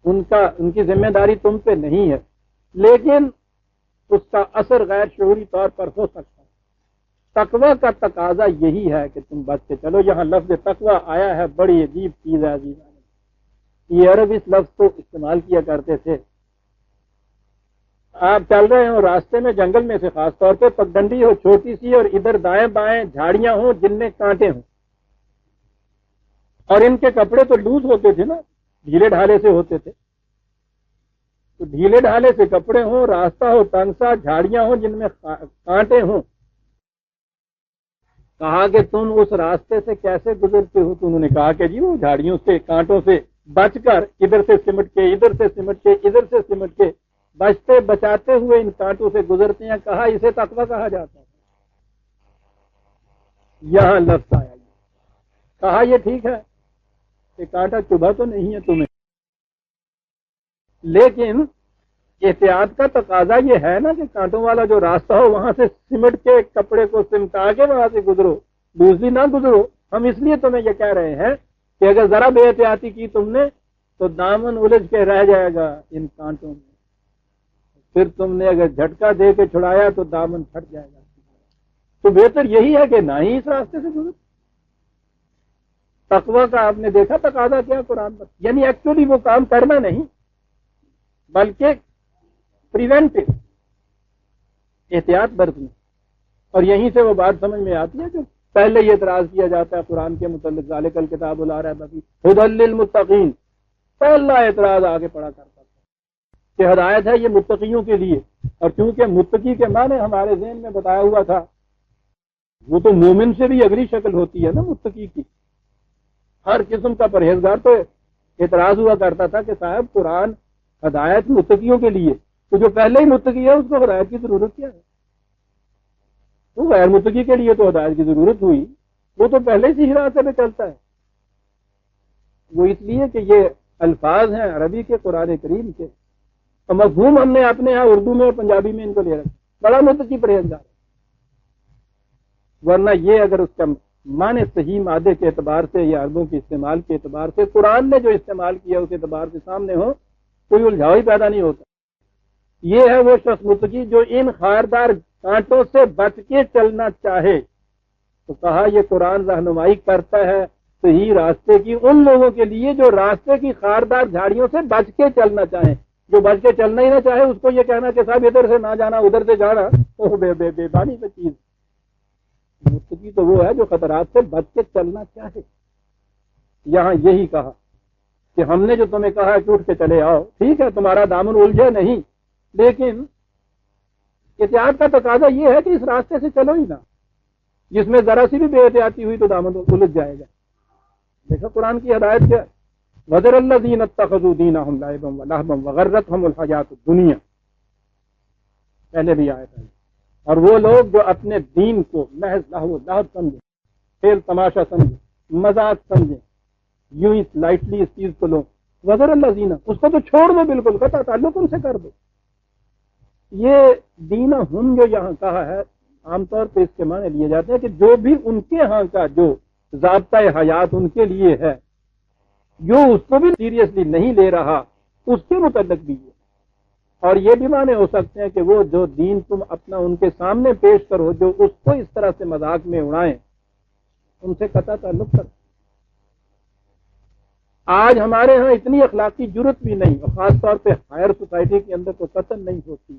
ان کی ذمہ داری تم پہ نہیں ہے، لیکن اس کا اثر غیر شعوری طور پر ہو سکتا ہے۔ تقوی کا تقاضا یہی ہے کہ تم بچ کے چلو۔ یہاں لفظ تقوی آیا ہے، بڑی عجیب چیز ہے عزیز، یہ عرب اس لفظ کو استعمال کیا کرتے تھے۔ آپ چل رہے ہوں راستے میں، جنگل میں سے، خاص طور پہ پگڈنڈی ہو چھوٹی سی اور ادھر دائیں بائیں جھاڑیاں ہوں جن میں کانٹے ہوں، اور ان کے کپڑے تو لوز ہوتے تھے نا، ڈھیلے ڈھالے سے ہوتے تھے، تو ڈھیلے ڈھالے سے کپڑے ہوں، راستہ ہو تنگ سا، جھاڑیاں ہوں جن میں کانٹے ہوں، کہا کہ تم اس راستے سے کیسے گزرتے ہو؟ تو انہوں نے کہا کہ جی وہ جھاڑیوں سے، کانٹوں سے بچ کر، ادھر سے سمٹ کے، ادھر سے سمٹ کے، ادھر سے سمٹ کے، بچتے بچاتے ہوئے ان کانٹوں سے گزرتے ہیں۔ کہا اسے تقویٰ کہا جاتا ہے۔ یہاں لفظ آیا، کہا یہ ٹھیک ہے کہ کانٹا چبھا تو نہیں ہے تمہیں، لیکن احتیاط کا تقاضا یہ ہے نا کہ کانٹوں والا جو راستہ ہو وہاں سے سمٹ کے، کپڑے کو سمٹا کے وہاں سے گزرو، دوسری نہ گزرو۔ ہم اس لیے تمہیں یہ کہہ رہے ہیں کہ اگر ذرا بے احتیاطی کی تم نے تو دامن الجھ کے رہ جائے گا ان کانٹوں میں، پھر تم نے اگر جھٹکا دے کے چھڑایا تو دامن پھٹ جائے گا۔ تو بہتر یہی ہے کہ نہ ہی اس راستے سے گزر۔ تقویٰ کا آپ نے دیکھا تقاضا کیا قرآن پر، یعنی ایکچولی وہ کام کرنا نہیں بلکہ پریونٹو، احتیاط برتنا۔ اور یہیں سے وہ بات سمجھ میں آتی ہے کہ پہلے یہ اعتراض کیا جاتا ہے قرآن کے متعلق، ذالک الکتاب لا ریب فیہ ھدی للمتقین، پہلا اعتراض آگے پڑا کرتا تھا کہ ہدایت ہے یہ متقیوں کے لیے، اور چونکہ متقی کے معنی ہمارے ذہن میں بتایا ہوا تھا، وہ تو مومن سے بھی اگلی شکل ہوتی ہے نا متقی کی، ہر قسم کا پرہیزگار۔ تو اعتراض ہوا کرتا تھا کہ صاحب قرآن ہدایت متقیوں کے لیے، تو جو پہلے ہی متقی ہے اس کو ہدایت کی ضرورت کیا ہے؟ وہ غیر متقی کے لیے تو ہدایت کی ضرورت ہوئی، وہ تو پہلے سے ہی راستے پہ چلتا ہے۔ وہ اس لیے کہ یہ الفاظ ہیں عربی کے قرآن کریم کے، اور مفہوم ہم نے اپنے یہاں اردو میں اور پنجابی میں ان کو لے رکھا، بڑا متقی پرہیزگار ہے۔ ورنہ یہ اگر اس کا معنی صحیح مادے کے اعتبار سے یا عربوں کے استعمال کے اعتبار سے قرآن نے جو استعمال کیا اس اعتبار سے سامنے ہو، کوئی الجھاؤ ہی پیدا نہیں ہوتا۔ یہ ہے وہ شخص متقی جو ان خاردار کانٹوں سے بچ کے چلنا چاہے۔ تو کہا یہ قرآن رہنمائی کرتا ہے صحیح راستے کی ان لوگوں کے لیے جو راستے کی خاردار جھاڑیوں سے بچ کے چلنا چاہیں۔ جو بچ کے چلنا ہی نہ چاہے اس کو یہ کہنا کہ صاحب ادھر سے نہ جانا ادھر سے جانا، وہ بے بانی سے چیز۔ متقی تو وہ ہے جو خطرات سے بچ کے چلنا چاہے۔ یہاں یہی کہا کہ ہم نے جو تمہیں کہا کہ اٹھ کے چلے آؤ، ٹھیک ہے تمہارا دامن الجھے نہیں، لیکن احتیاط کا تقاضا یہ ہے کہ اس راستے سے چلو ہی نہ، جس میں ذرا سی بھی بے احتیاطی ہوئی تو دامن الجھ جائے گا۔ دیکھو قرآن کی ہدایت کیا ہے، وَذَرَ الَّذِينَ اتَّخَذُوا دِينَهُمْ لَعِبًا وَلَهْوًا وَغَرَّتْهُمُ الْحَيَاةُ الدُّنْيَا، پہلے بھی آیت ہے۔ اور وہ لوگ جو اپنے دین کو محض لہو سمجھیں، کھیل تماشا سمجھیں، مذاق سمجھیں، یوں ہی لائٹلی اس چیز کو لو، وَذَرَ الَّذِينَ، اس کو تو چھوڑ دو، بالکل قطع تعلق ان سے کر دو۔ یہ دینہم جو یہاں کہا ہے عام طور پہ اس کے معنی لیے جاتے ہیں کہ جو بھی ان کے ہاں کا جو ضابطۂ حیات ان کے لیے ہے، جو اس کو بھی سیریسلی نہیں لے رہا، اس کے متعلق بھی ہے۔ اور یہ بھی معنی ہو سکتے ہیں کہ وہ جو دین تم اپنا ان کے سامنے پیش کرو، جو اس کو اس طرح سے مذاق میں اڑائیں، ان سے قطع تعلق کر۔ آج ہمارے ہاں اتنی اخلاقی جرت بھی نہیں، اور خاص طور پہ ہائر سوسائٹی کے اندر تو قطن نہیں ہوتی،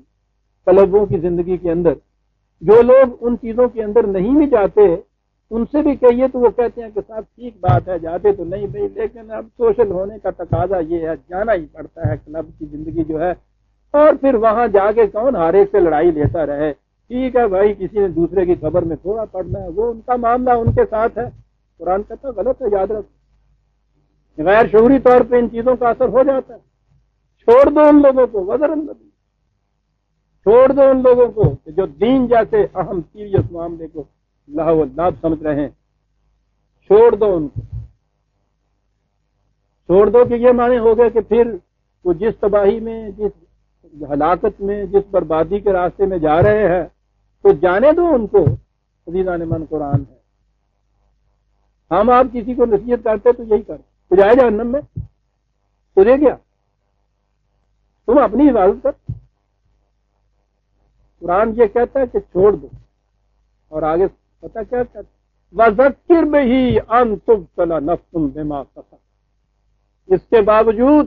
طلبوں کی زندگی کے اندر جو لوگ ان چیزوں کے اندر نہیں بھی جاتے، ان سے بھی کہیے تو وہ کہتے ہیں کہ صاحب ٹھیک بات ہے جاتے تو نہیں بھائی، لیکن اب سوشل ہونے کا تقاضا یہ ہے، جانا ہی پڑتا ہے، کلب کی زندگی جو ہے۔ اور پھر وہاں جا کے کون ہر ایک سے لڑائی لیتا رہے، ٹھیک ہے بھائی کسی نے دوسرے کی خبر میں تھوڑا پڑنا ہے، وہ ان کا معاملہ ان کے ساتھ ہے۔ قرآن کہتا ہے غلط ہے، یاد رکھو، غیر شعوری طور پہ ان چیزوں کا اثر ہو جاتا ہے۔ چھوڑ دو ان لوگوں کو، وزر النبی، چھوڑ دو ان لوگوں کو کہ جو دین جیسے اہم سیریس معاملے کو لہو و لعب سمجھ رہے ہیں، چھوڑ دو ان کو، چھوڑ دو کہ یہ معنی ہو گئے کہ پھر وہ جس تباہی میں، جس ہلاکت میں، جس بربادی کے راستے میں جا رہے ہیں تو جانے دو ان کو۔ عزیزان من قرآن ہے، ہم آپ کسی کو نصیحت کرتے تو یہی کرتے، تو جائے جہنم میں، تجھے کیا، تم اپنی حفاظت کر۔ قرآن یہ کہتا ہے کہ چھوڑ دو، اور آگے پتہ کیا کہتا ہے، وَذَكِّرْ بِهِ أَن تُبْتَلَ نَفْسٌ بِمَا كَسَبَتْ، اس کے باوجود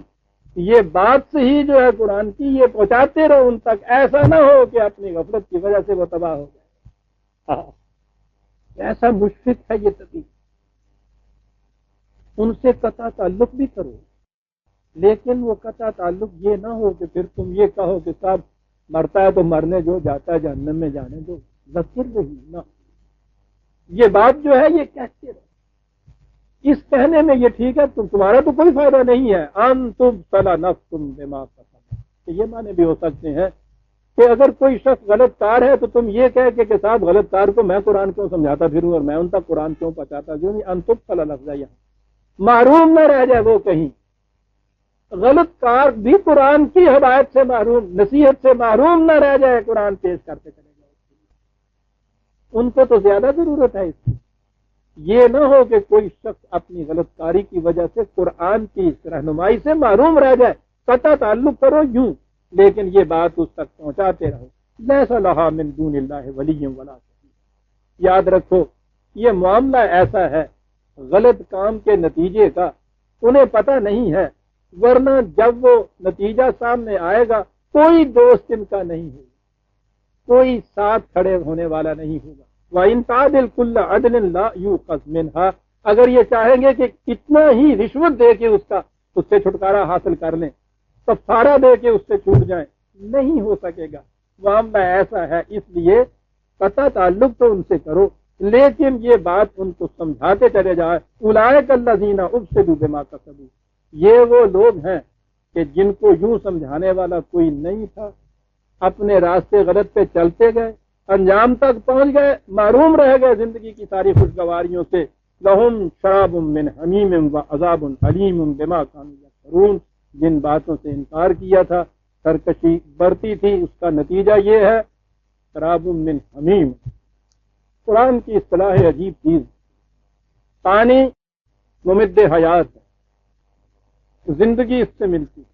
یہ بات صحیح جو ہے قرآن کی یہ پہنچاتے رہو ان تک، ایسا نہ ہو کہ اپنی غفلت کی وجہ سے وہ تباہ ہو جائے۔ ایسا مشفق ہے یہ تقی، ان سے قطع تعلق بھی کرو، لیکن وہ قطع تعلق یہ نہ ہو کہ پھر تم یہ کہو کہ صاحب مرتا ہے تو مرنے جو، جاتا ہے جہنم میں جانے دو۔ ذکر رہی نہ، یہ بات جو ہے یہ کہتے رہو، اس کہنے میں یہ ٹھیک ہے، تمہارا تو کوئی فائدہ نہیں ہے۔ ان تبتلی نفس بما کسبت، یہ معنی بھی ہو سکتے ہیں کہ اگر کوئی شخص غلط کار ہے تو تم یہ کہہ کہ صاحب غلط کار کو میں قرآن کیوں سمجھاتا پھروں اور میں ان تک قرآن کیوں پہنچاتا کیوں نہیں۔ ان تبتلی لفظ ہے یہاں، محروم نہ رہ جائے وہ کہیں، غلط کار بھی قرآن کی ہدایت سے محروم، نصیحت سے محروم نہ رہ جائے، قرآن پیش کرتے چلے جائے، ان کو تو زیادہ ضرورت ہے اس کی۔ یہ نہ ہو کہ کوئی شخص اپنی غلط کاری کی وجہ سے قرآن کی رہنمائی سے محروم رہ جائے۔ قطع تعلق کرو یوں، لیکن یہ بات اس تک پہنچاتے رہو۔ لیس لہا من دون اللہ ولی ولا شفیع، یاد رکھو یہ معاملہ ایسا ہے غلط کام کے نتیجے کا انہیں پتہ نہیں ہے، ورنہ جب وہ نتیجہ سامنے آئے گا کوئی دوست ان کا نہیں ہوگا، کوئی ساتھ کھڑے ہونے والا نہیں ہوگا۔ وَإِن تَعْدِلْ كُلَّ عَدْلٍ لَا يُؤْخَذْ مِنْهَا، اگر یہ چاہیں گے کہ کتنا ہی رشوت دے کے اس سے چھٹکارا حاصل کر لیں، کفارہ دے کے اس سے چھوٹ جائیں، نہیں ہو سکے گا۔ معاملہ ایسا ہے، اس لیے قطع تعلق تو ان سے کرو، لیکن یہ بات ان کو سمجھاتے چلے جائے۔ اولئک الذین ابسلوا بما کسبوا، یہ وہ لوگ ہیں کہ جن کو یوں سمجھانے والا کوئی نہیں تھا، اپنے راستے غلط پہ چلتے گئے، انجام تک پہنچ گئے، محروم رہ گئے زندگی کی ساری خوشگواریوں سے۔ لہم شراب من حمیم و عذاب علیم بما کانوا یکفرون، جن باتوں سے انکار کیا تھا، سرکشی برتی تھی، اس کا نتیجہ یہ ہے شراب من حمیم۔ قرآن کی اصطلاح عجیب چیز، پانی ممد حیات ہے، زندگی اس سے ملتی ہے،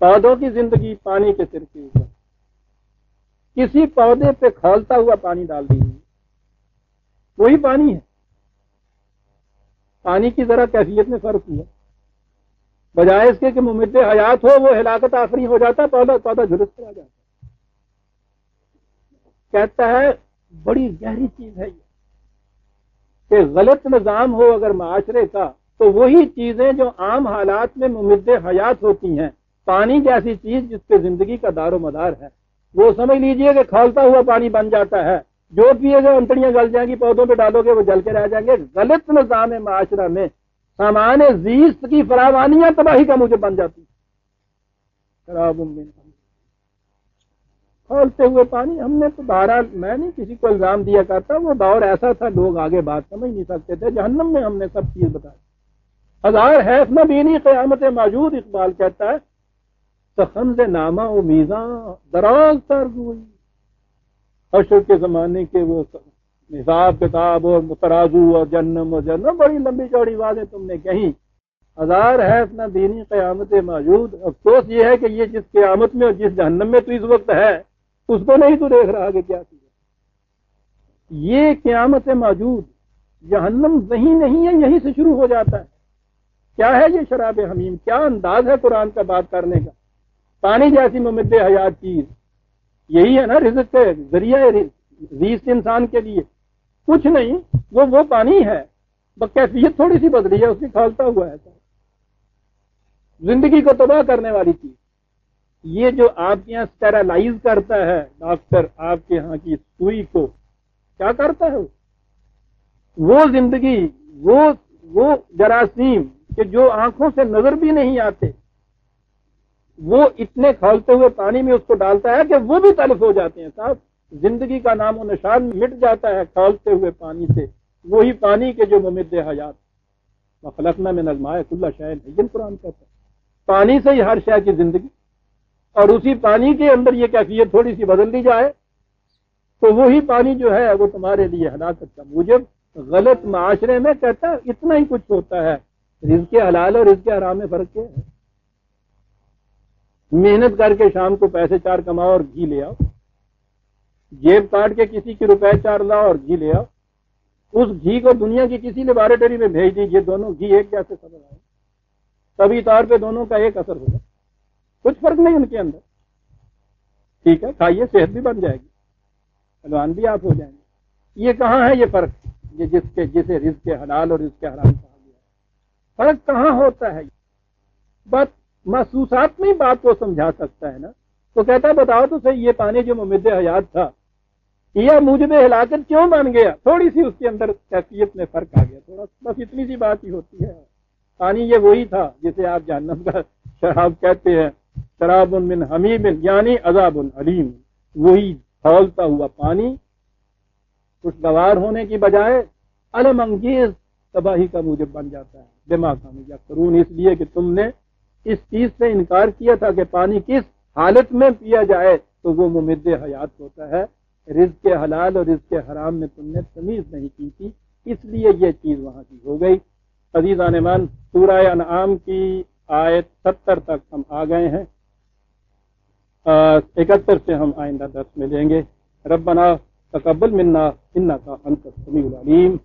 پودوں کی زندگی پانی کے سر کے اوپر، کسی پودے پہ کھولتا ہوا پانی ڈال دیجیے وہی پانی ہے، پانی کی ذرا کیفیت میں فرق ہوا، بجائے اس کے کہ ممد حیات ہو وہ ہلاکت آفری ہو جاتا، پودا جھلس کر آ جاتا۔ کہتا ہے بڑی گہری چیز ہے یہ کہ غلط نظام ہو اگر معاشرے کا تو وہی چیزیں جو عام حالات میں ممد حیات ہوتی ہیں، پانی جیسی چیز جس پہ زندگی کا دار و مدار ہے، وہ سمجھ لیجئے کہ کھولتا ہوا پانی بن جاتا ہے، جو پیے گا انتڑیاں گل جائیں گی، پودوں پہ ڈالو گے وہ جل کے رہ جائیں گے۔ غلط نظام معاشرہ میں سامان زیست کی فراوانیاں تباہی کا موجب بن جاتی، شراب من کھولتے ہوئے پانی۔ ہم نے تو بہرحال، میں نہیں کسی کو الزام دیا کرتا، وہ دور ایسا تھا لوگ آگے بات سمجھ نہیں سکتے تھے، جہنم میں ہم نے سب چیز بتائی۔ ہزار حیف نہ بینی قیامت موجود، اقبال کہتا ہے سخنز نامہ و میزاں دراز ترگوئی، حشر کے زمانے کے وہ حساب کتاب اور ترازو اور جنم و جنم، بڑی لمبی چوڑی باتیں تم نے کہیں، ہزار حیف نہ بینی قیامت موجود۔ افسوس یہ ہے کہ یہ جس قیامت میں اور جس جہنم میں تو اس وقت ہے اس کو نہیں تو دیکھ رہا کہ کیا چیز ہے۔ یہ قیامت موجود، جہنم وہیں نہیں ہے، یہیں سے شروع ہو جاتا ہے۔ کیا ہے یہ شراب حمیم؟ کیا انداز ہے قرآن کا بات کرنے کا؟ پانی جیسی ممد حیات چیز، یہی ہے نا رزق کے ذریعہ ریزق انسان کے لیے، کچھ نہیں، وہ پانی ہے، بس کیفیت تھوڑی سی بدلی ہے، اس کی کھولتا ہوا ہے، زندگی کو تباہ کرنے والی چیز۔ یہ جو آپ کے یہاں اسٹیرالائز کرتا ہے ڈاکٹر آپ کے ہاں کی سوئی کو، کیا کرتا ہے وہ زندگی، وہ جراثیم کہ جو آنکھوں سے نظر بھی نہیں آتے، وہ اتنے کھولتے ہوئے پانی میں اس کو ڈالتا ہے کہ وہ بھی تلف ہو جاتے ہیں صاحب، زندگی کا نام و نشان مٹ جاتا ہے کھولتے ہوئے پانی سے، وہی پانی کے جو ممد حیات۔ وَخَلَقْنَا مِنَ الْمَاءِ كُلَّ شَيْءٍ حَيٍّ، قرآن کہتا ہے پانی سے ہی ہر شے کی زندگی، اور اسی پانی کے اندر یہ کیفیت تھوڑی سی بدل دی جائے تو وہی پانی جو ہے وہ تمہارے لیے ہلاکت کا موجب۔ غلط معاشرے میں کہتا ہے اتنا ہی کچھ ہوتا ہے، رزق حلال اور رزق حرام میں فرق کیا ہے؟ محنت کر کے شام کو پیسے چار کماؤ اور گھی لے آؤ، جیب کاٹ کے کسی کی روپے چار لاؤ اور گھی لے آؤ، اس گھی کو دنیا کی کسی لیبارٹری میں بھیج دیجئے، دونوں گھی ایک جیسے سمجھ آئے، طبی طور پہ دونوں کا ایک اثر ہوگا، کچھ فرق نہیں ان کے اندر۔ ٹھیک ہے، کھائیے، صحت بھی بن جائے گی، پہلوان بھی آپ ہو جائیں گے۔ یہ کہاں ہے یہ فرق، یہ جسے رزق حلال اور رزق حرام کہا گیا ہے، فرق کہاں ہوتا ہے؟ بس محسوسات میں بات کو سمجھا سکتا ہے نا، تو کہتا ہے بتاؤ تو صحیح، یہ پانی جو ممد حیات تھا یہ موجب ہلاکت کیوں بن گیا؟ تھوڑی سی اس کے اندر کیفیت میں فرق آ گیا، تھوڑا، بس اتنی سی بات ہی ہوتی ہے۔ پانی یہ وہی تھا جسے آپ جہنم کا شراب کہتے ہیں، شراب من حمیم یعنی عذاب علیم، وہی کھولتا ہوا پانی خوشگوار ہونے کی بجائے علم انگیز تباہی کا موجب بن جاتا ہے، بما کانوا یکفرون، اس لیے کہ تم نے اس چیز سے انکار کیا تھا کہ پانی کس حالت میں پیا جائے تو وہ ممد حیات ہوتا ہے، رزق حلال اور رزق حرام میں تم نے تمیز نہیں کی تھی، اس لیے یہ چیز وہاں کی ہو گئی۔ عزیزان ایمان، سورہ انعام کی آیت 70 تک ہم آ گئے ہیں، 71 سے ہم آئندہ درس میں لیں گے۔ ربنا تقبل منا انک انت السمیع العلیم۔